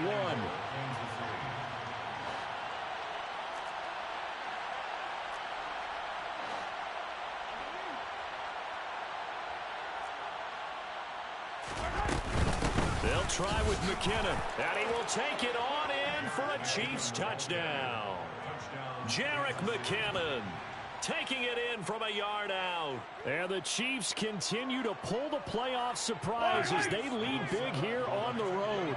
Speaker 1: They'll try with McKinnon. And he will take it on in for a Chiefs touchdown. Jerick McKinnon taking it in from a yard out.
Speaker 4: And the Chiefs continue to pull the playoff surprise as they lead big here on the road.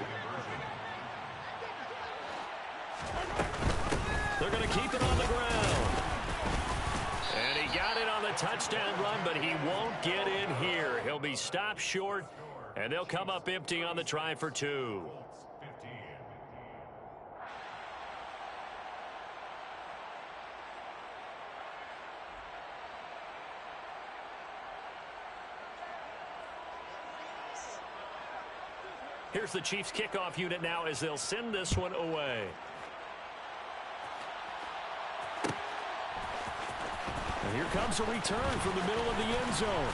Speaker 1: They're going to keep it on the ground. And he got it on the touchdown run, but he won't get in here. He'll be stopped short, and they'll come up empty on the try for 2. Here's the Chiefs kickoff unit now as they'll send this one away. And here comes a return from the middle of the end zone.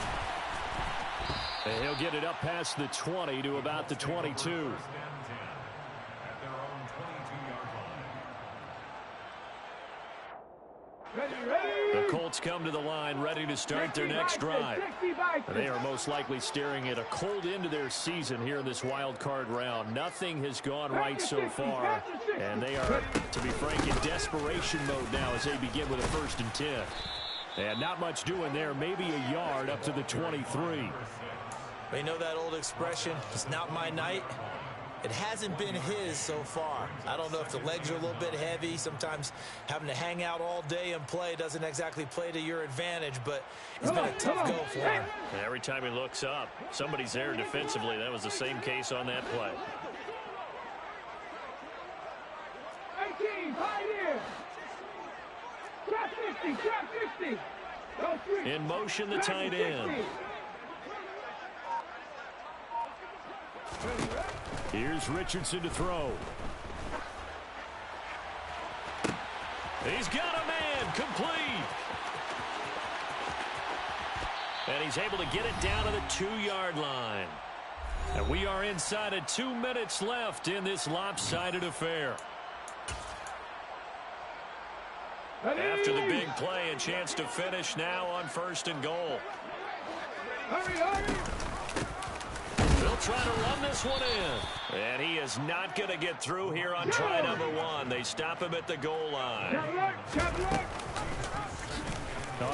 Speaker 1: And he'll get it up past the 20 to about the 22. The Colts come to the line ready to start their next drive. They are most likely staring at a cold end to their season here in this wild card round. Nothing has gone right so far, and they are, to be frank, in desperation mode now as they begin with a 1st and 10. And not much doing there, maybe a yard up to the 23.
Speaker 2: You know that old expression, it's not my night? It hasn't been his so far. I don't know if the legs are a little bit heavy. Sometimes having to hang out all day and play doesn't exactly play to your advantage, but it's been a tough go for him.
Speaker 1: And every time he looks up, somebody's there defensively. That was the same case on that play.
Speaker 3: 18, high in. Trap 50, trap 50.
Speaker 1: In motion, the tight end. Here's Richardson to throw. He's got a man, complete. And he's able to get it down to the 2-yard line. And we are inside of 2 minutes left in this lopsided affair. After the big play, a chance to finish now on 1st and goal.
Speaker 3: Hurry, hurry.
Speaker 1: They'll try to run this one in. And he is not going to get through here on try number 1. They stop him at the goal line. On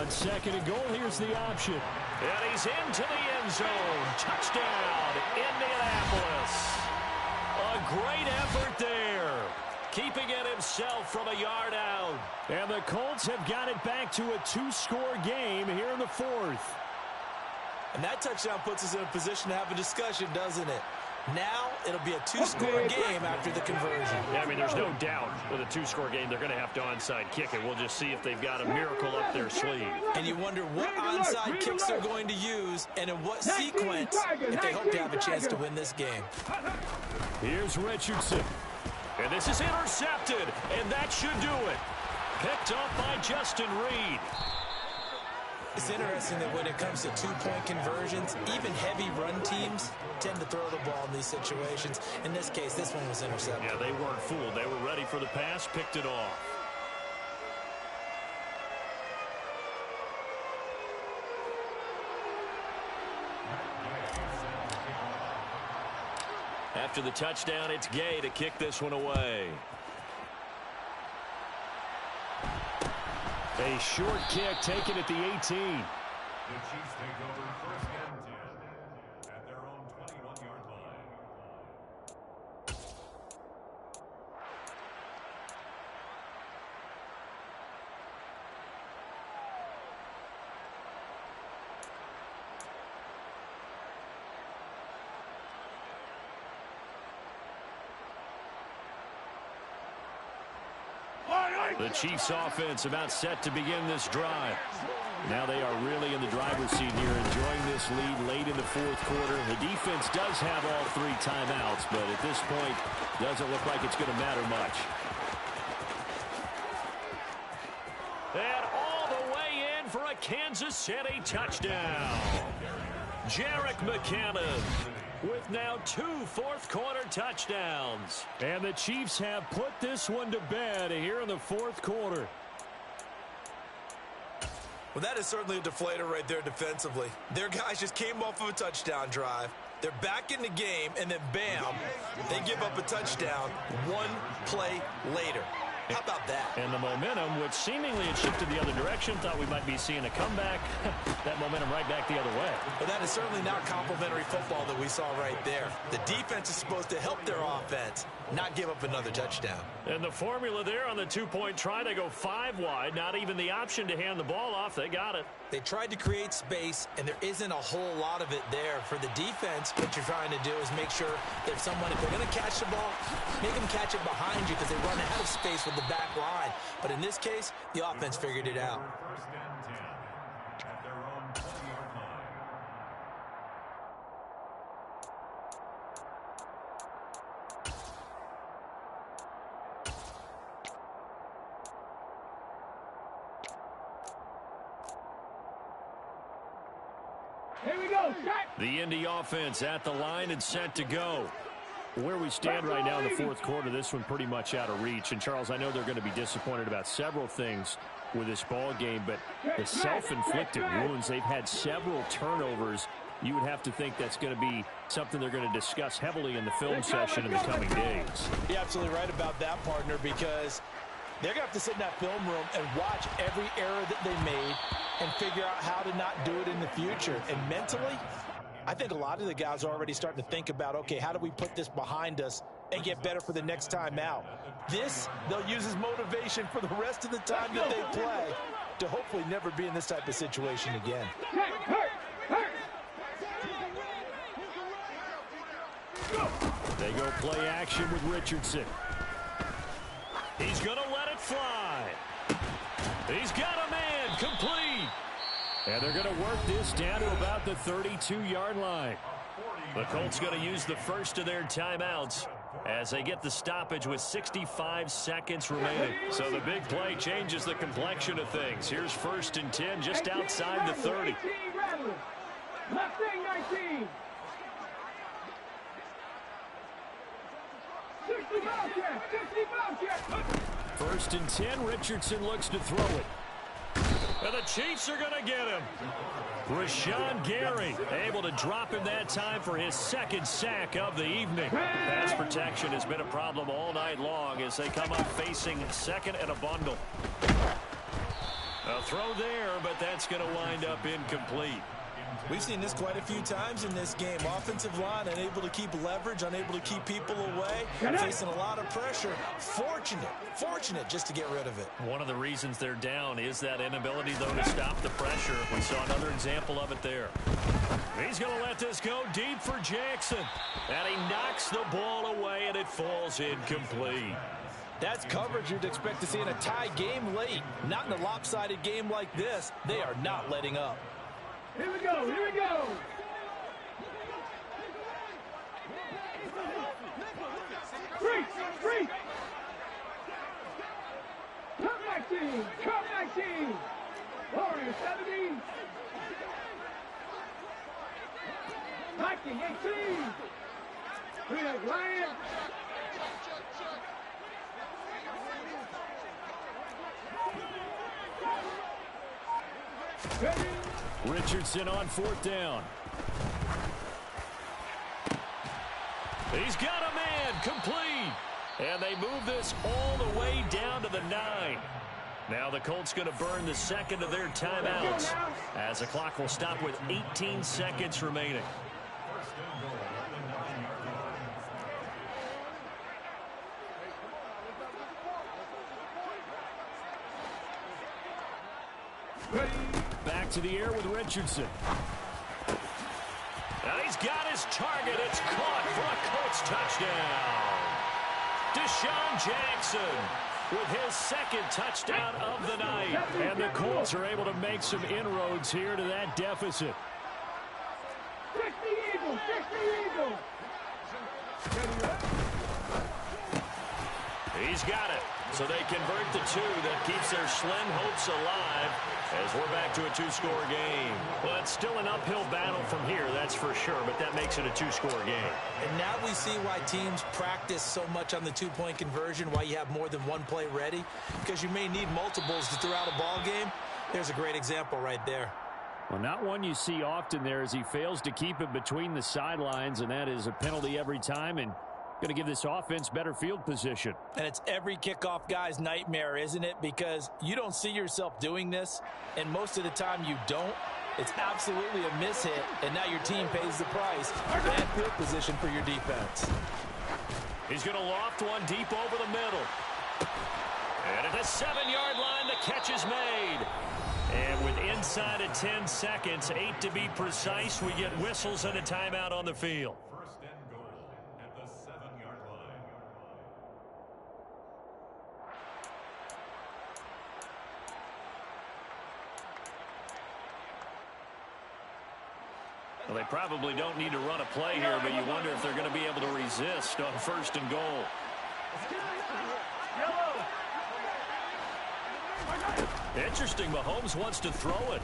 Speaker 1: 2nd and goal, here's the option. And he's into the end zone. Touchdown, Indianapolis. A great effort there. Keeping it himself from a yard out. And the Colts have got it back to a 2-score game here in the 4th.
Speaker 2: And that touchdown puts us in a position to have a discussion, doesn't it? Now it'll be a 2-score game after the conversion.
Speaker 1: Yeah, I mean, there's no doubt with a 2-score game they're going to have to onside kick it. We'll just see if they've got a miracle up their sleeve.
Speaker 2: And you wonder what onside kicks they're going to use and in what sequence if they hope to have a chance to win this game.
Speaker 1: Here's Richardson. And this is intercepted, and that should do it. Picked up by Justin Reed.
Speaker 2: It's interesting that when it comes to 2-point conversions, even heavy run teams tend to throw the ball in these situations. In this case, this one was intercepted.
Speaker 1: Yeah, they weren't fooled. They were ready for the pass, picked it off. After the touchdown, it's Gay to kick this one away. A short kick taken at the 18.
Speaker 5: The Chiefs take over 1st and 10 at their own 21-yard line.
Speaker 1: The Chiefs offense about set to begin this drive. Now they are really in the driver's seat here, enjoying this lead late in the 4th quarter. The defense does have all 3 timeouts, but at this point, doesn't look like it's going to matter much. And all the way in for a Kansas City touchdown. Jerick McKinnon with now 2 fourth-quarter touchdowns. And the Chiefs have put this one to bed here in the 4th quarter.
Speaker 2: Well, that is certainly a deflator right there defensively. Their guys just came off of a touchdown drive. They're back in the game, and then bam, they give up a touchdown 1 play later. How about that?
Speaker 1: And the momentum, which seemingly had shifted the other direction, thought we might be seeing a comeback. That momentum right back the other way.
Speaker 2: But that is certainly not complimentary football that we saw right there. The defense is supposed to help their offense, not give up another touchdown.
Speaker 1: And the formula there on the 2-point try, they go 5 wide. Not even the option to hand the ball off. They got it.
Speaker 2: They tried to create space, and there isn't a whole lot of it there. For the defense, what you're trying to do is make sure that if they're going to catch the ball, make them catch it behind you because they run out of space with the back line. But in this case, the offense figured it out.
Speaker 5: 1st and 10 at their own 20-yard line.
Speaker 3: Here we go. Set.
Speaker 1: The Indy offense at the line and set to go. Where we stand right now in the fourth quarter, this one pretty much out of reach. And, Charles, I know they're going to be disappointed about several things with this ball game, but the self-inflicted wounds, they've had several turnovers. You would have to think that's going to be something they're going to discuss heavily in the film session in the coming days.
Speaker 2: You're absolutely right about that, partner, because they're going to have to sit in that film room and watch every error that they made and figure out how to not do it in the future. And mentally, I think a lot of the guys are already starting to think about, okay, how do we put this behind us and get better for the next time out? This, they'll use as motivation for the rest of the time that they play to hopefully never be in this type of situation again.
Speaker 1: They go play action with Richardson. He's going to let it fly. He's got a man, complete. And they're going to work this down to about the 32-yard line. The Colts going to use the first of their timeouts as they get the stoppage with 65 seconds remaining. So the big play changes the complexion of things. Here's 1st and 10 just outside the 30.
Speaker 3: Left wing 19. 60 Bobcat.
Speaker 1: 1st and 10. Richardson looks to throw it. And the Chiefs are going to get him. Rashawn Gary able to drop him that time for his 2nd sack of the evening. Pass protection has been a problem all night long as they come up facing 2nd and a bundle. A throw there, but that's going to wind up incomplete.
Speaker 2: We've seen this quite a few times in this game. Offensive line unable to keep leverage, unable to keep people away, facing a lot of pressure. Fortunate just to get rid of it.
Speaker 1: One of the reasons they're down is that inability, though, to stop the pressure. We saw another example of it there. He's going to let this go deep for Jackson. And he knocks the ball away, and it falls incomplete.
Speaker 2: That's coverage you'd expect to see in a tie game late. Not in a lopsided game like this. They are not letting up.
Speaker 3: Here we go, here we go. Free. Come 19. Warriors 17. Viking 18. 3 Lions. Ready.
Speaker 1: Richardson on 4th down. He's got a man, complete. And they move this all the way down to the 9. Now the Colts going to burn the 2nd of their timeouts as the clock will stop with 18 seconds remaining. Back to the air with Richardson. And he's got his target. It's caught for a Colts touchdown. Deshaun Jackson with his 2nd touchdown of the night. And the Colts are able to make some inroads here to that deficit.
Speaker 3: 60 Eagles.
Speaker 1: He's got it. So they convert the 2. That keeps their slim hopes alive as we're back to a 2-score game. Well, it's still an uphill battle from here, that's for sure, but that makes it a 2-score game.
Speaker 2: And now we see why teams practice so much on the 2-point conversion, why you have more than one play ready, because you may need multiples to throw out a ball game. There's a great example right there.
Speaker 4: Well, not one you see often there as he fails to keep it between the sidelines, and that is a penalty every time, and going to give this offense better field position.
Speaker 2: And it's every kickoff guy's nightmare, isn't it? Because you don't see yourself doing this, and most of the time you don't. It's absolutely a mishit, and now your team pays the price. Bad field position for your defense.
Speaker 1: He's going to loft one deep over the middle. And at the 7-yard line, the catch is made. And with inside of 10 seconds, 8 to be precise, we get whistles and a timeout on the field.
Speaker 5: First and goal at the 7-yard line.
Speaker 1: Well, they probably don't need to run a play here, but you wonder if they're going to be able to resist on 1st and goal. Interesting, Mahomes wants to throw it.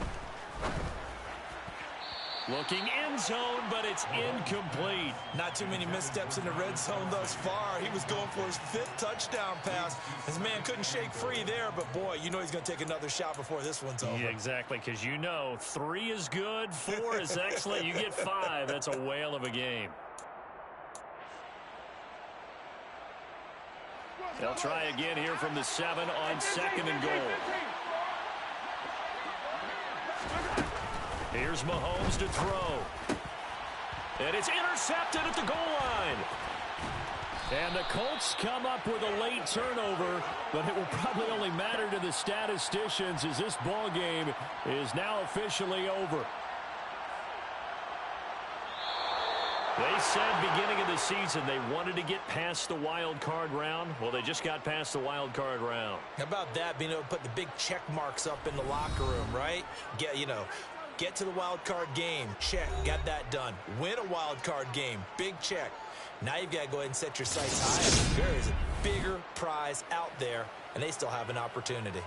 Speaker 1: Looking end zone, but it's incomplete.
Speaker 2: Not too many missteps in the red zone thus far. He was going for his 5th touchdown pass. His man couldn't shake free there, but boy, you know he's going to take another shot before this one's over.
Speaker 1: Yeah, exactly, because you know 3 is good, 4 is excellent. You get 5. That's a whale of a game. They'll try again here from the 7 on 2nd and goal. Here's Mahomes to throw. And it's intercepted at the goal line. And the Colts come up with a late turnover, but it will probably only matter to the statisticians as this ball game is now officially over. They said beginning of the season they wanted to get past the wild card round. Well, they just got past the wild card round.
Speaker 2: How about that, being able to put the big check marks up in the locker room, right? Get to the wild card game. Check. Got that done. Win a wild card game. Big check. Now you've got to go ahead and set your sights higher. There is a bigger prize out there, and they still have an opportunity.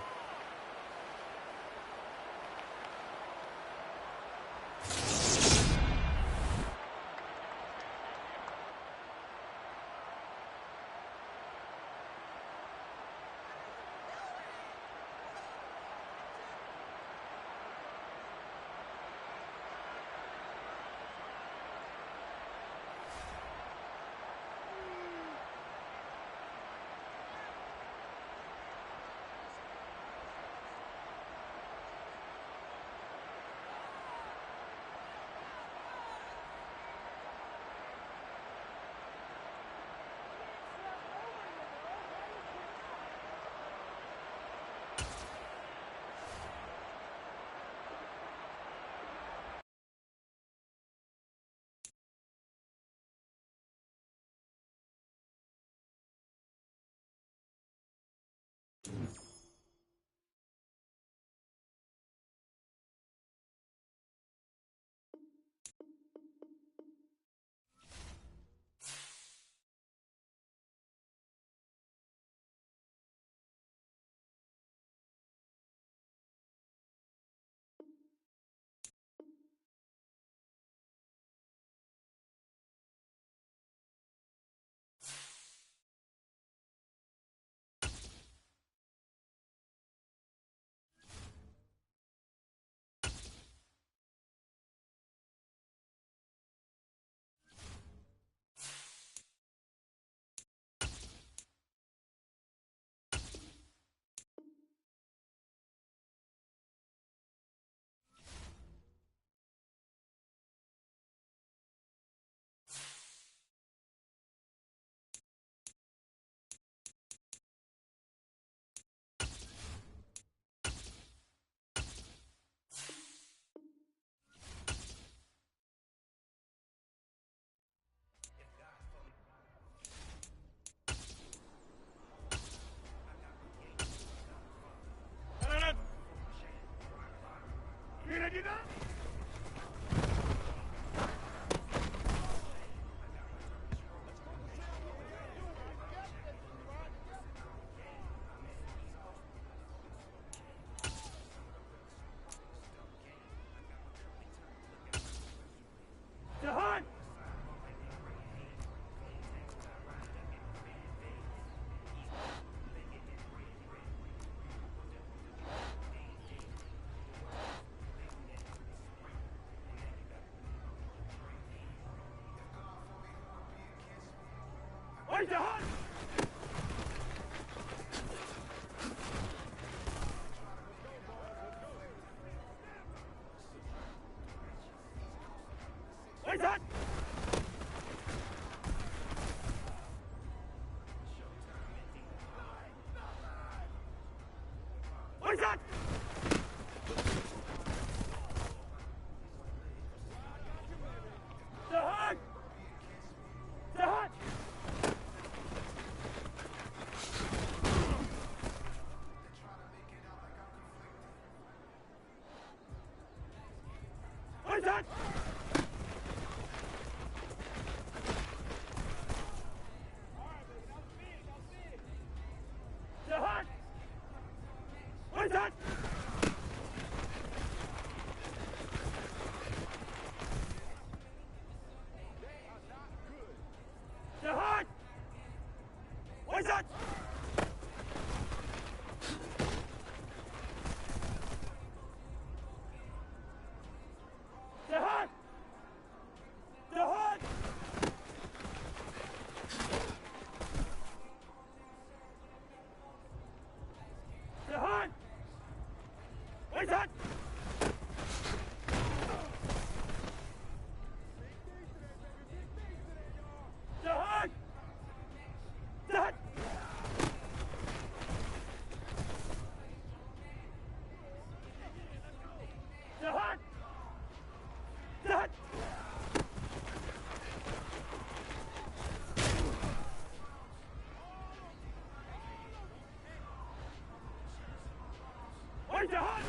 Speaker 3: Where's the hunt?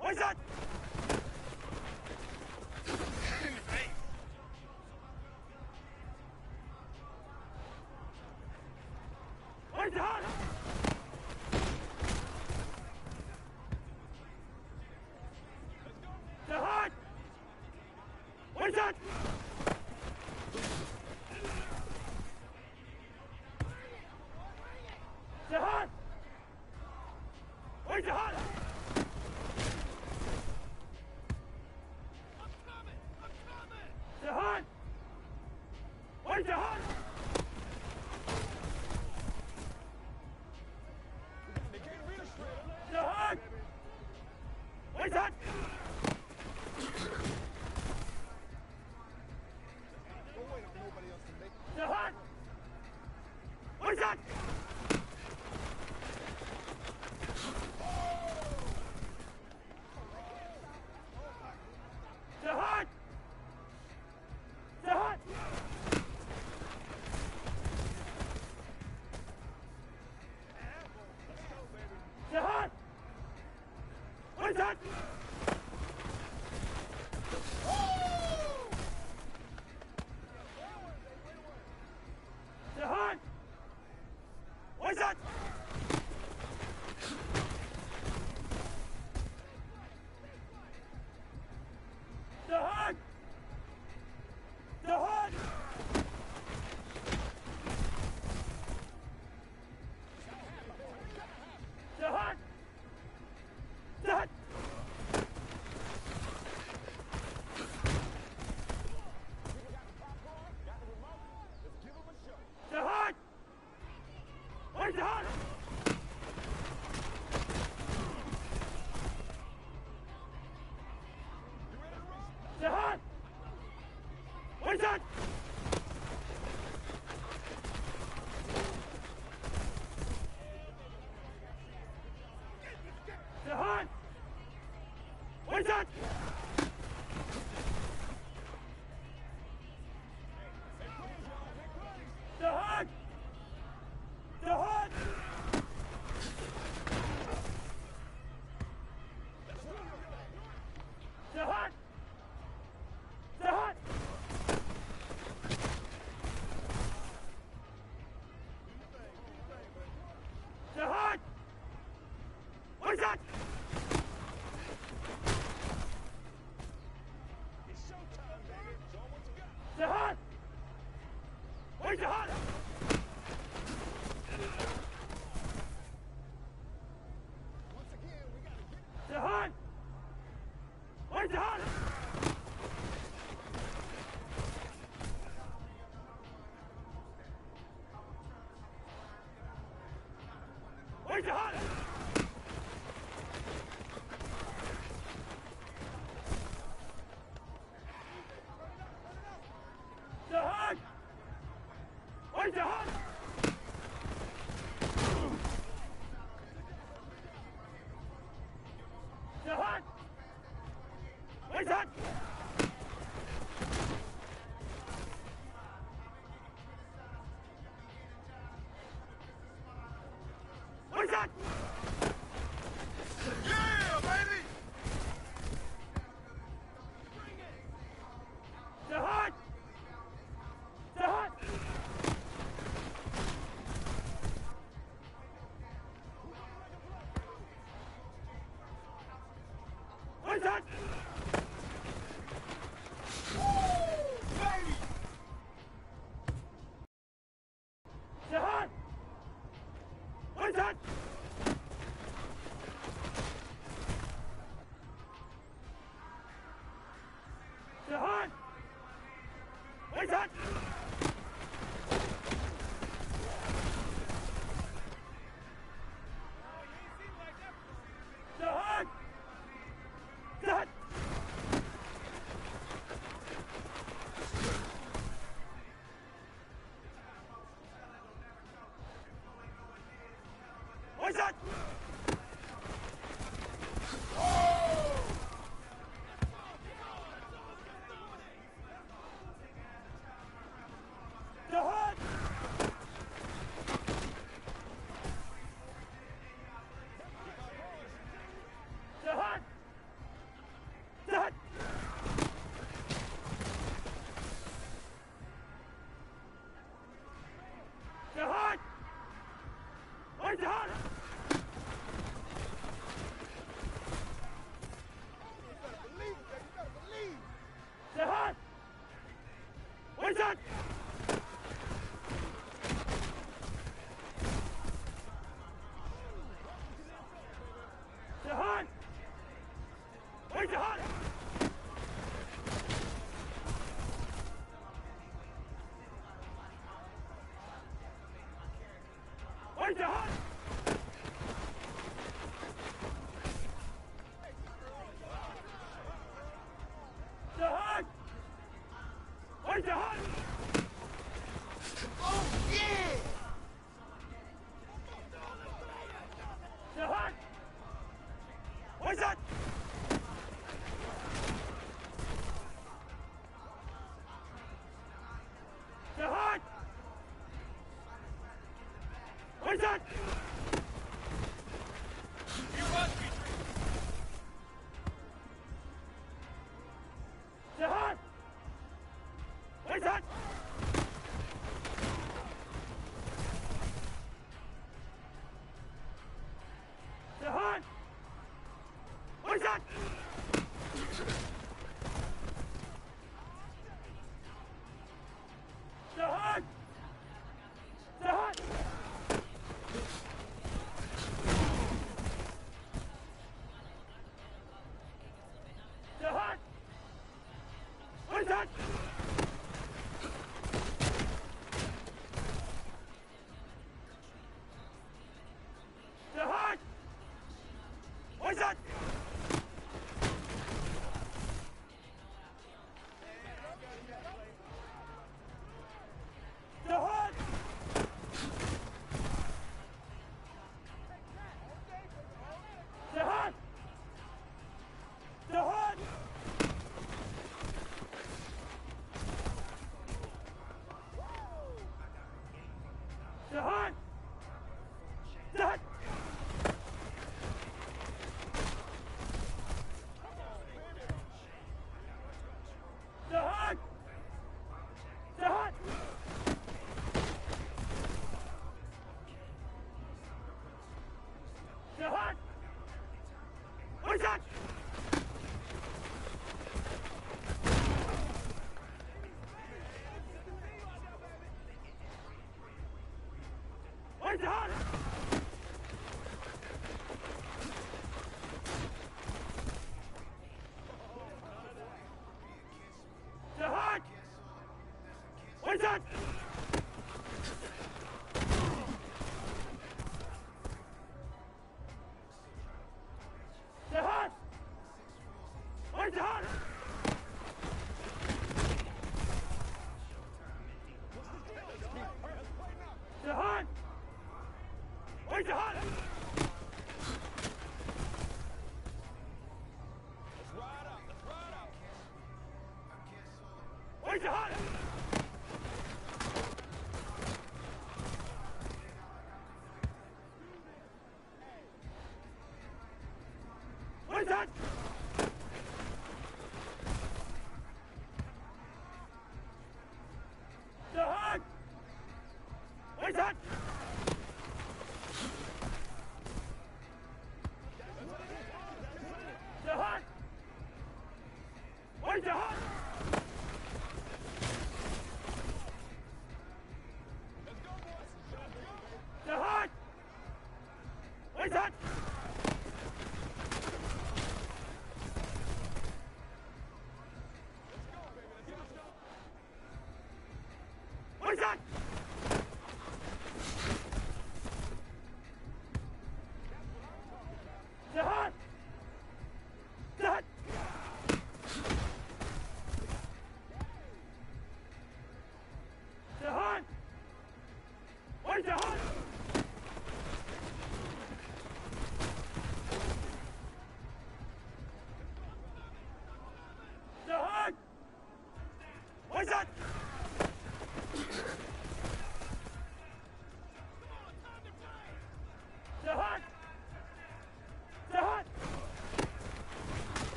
Speaker 3: Where's that? Where's the hunt? The hunt! Where's that? The hunt! Where's the hunt? The hunt! Where's the hunt? The hunt! Where's that? The hunt! Where's that? The hunt! The hunt! The hunt! Where's that? The hunt! Where's that? The hunt! The hunt! The hunt! The hunt! The hunt! Where's the hunt? The hunt! Where's that? The hunt! Where's that? The hunt! The hunt! The hunt! The hunt! The hunt! Where's that? The hunt! Where's the hunt? The hunt! Where's the hunt? Where's the hunt? The hunt! Where's the hunt? The hunt! Where's that? Where's that? Yeah, baby! The hunt! The hunt! Where's that? The hunt! Where's that? The hunt! Where's that? The hunt! The hunt! Where's that?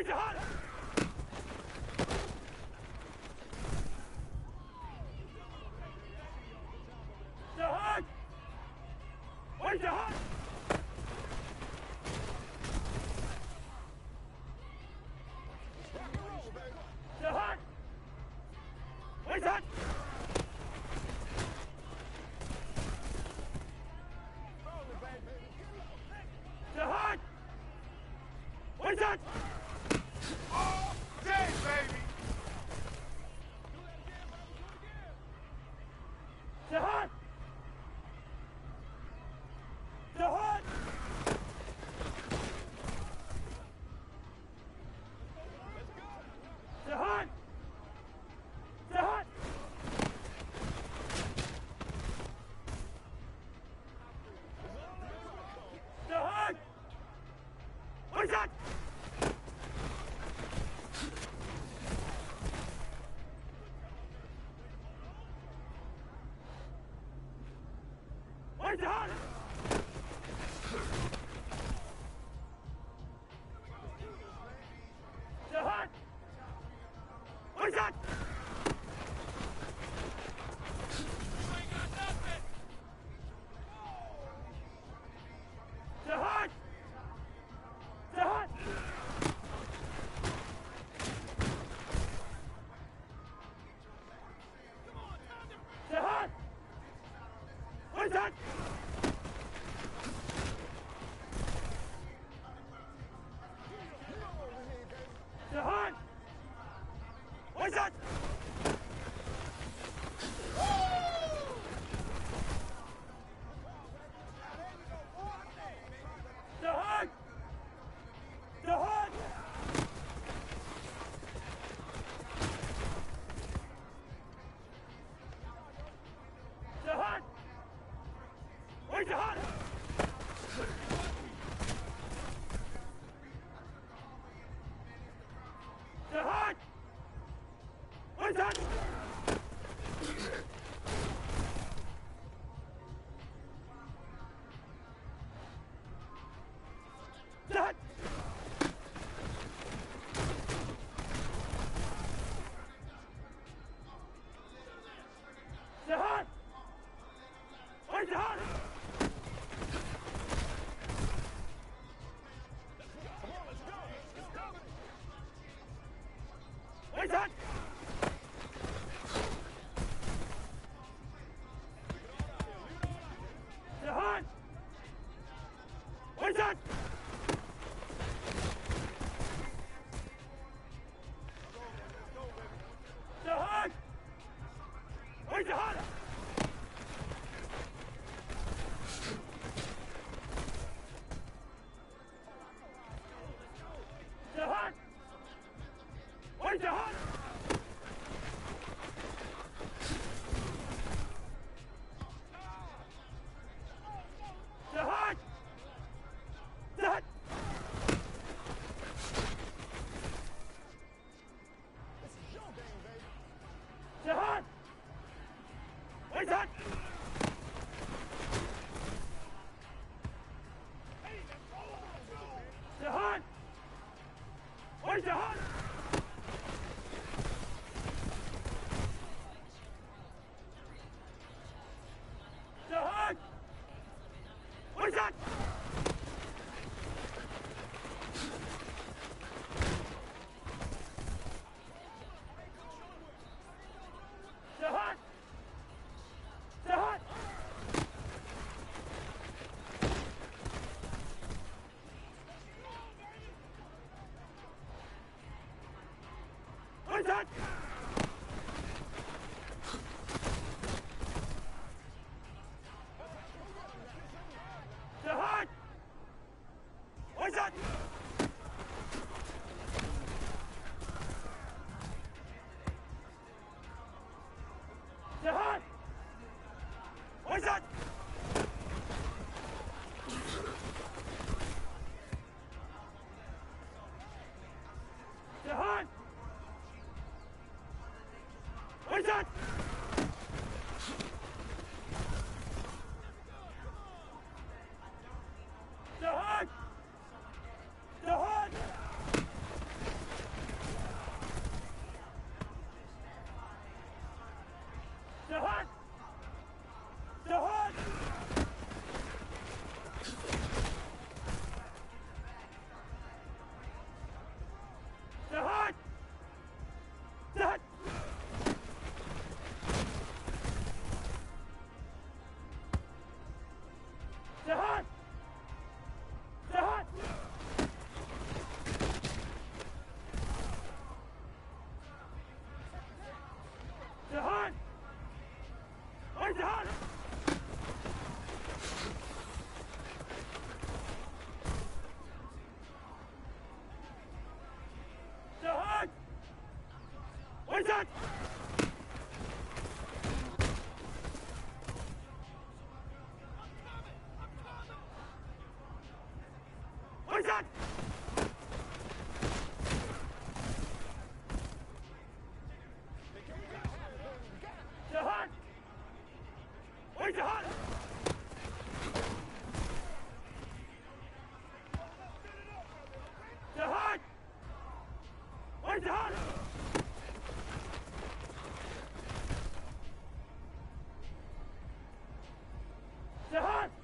Speaker 3: Where's the hot? The hot? Where's the hot? The hot? Where's that? The hot? Where's that? Oh, dang, baby! The hot? The hot? The hot? The hot? The hot? Where's that? Where's the hot? The hot? Where's that? The hot? The hot? The hot? Where's that? The hot? Where's that? The hot? The hot? The hot? Where's the hot? The hot? Where's that? The hot? The hot? Where's the hot? Where's that? The hot? Where's that? The hot? Where's the hot? The hot? Where's the hot? The hot? The hot? The hot? Where's that? The hot? Where's the hot? The hot? Where's that? The hot? The hot? Where's that? The hot? Where's that? The hot? Where's that? The hot? Jahan! Jahan! Jahan! Hey, Jahan! Jahan! Where's that? Where's that? Jahan! Where's Jahan? Jahan! Where's Jahan? Jahan!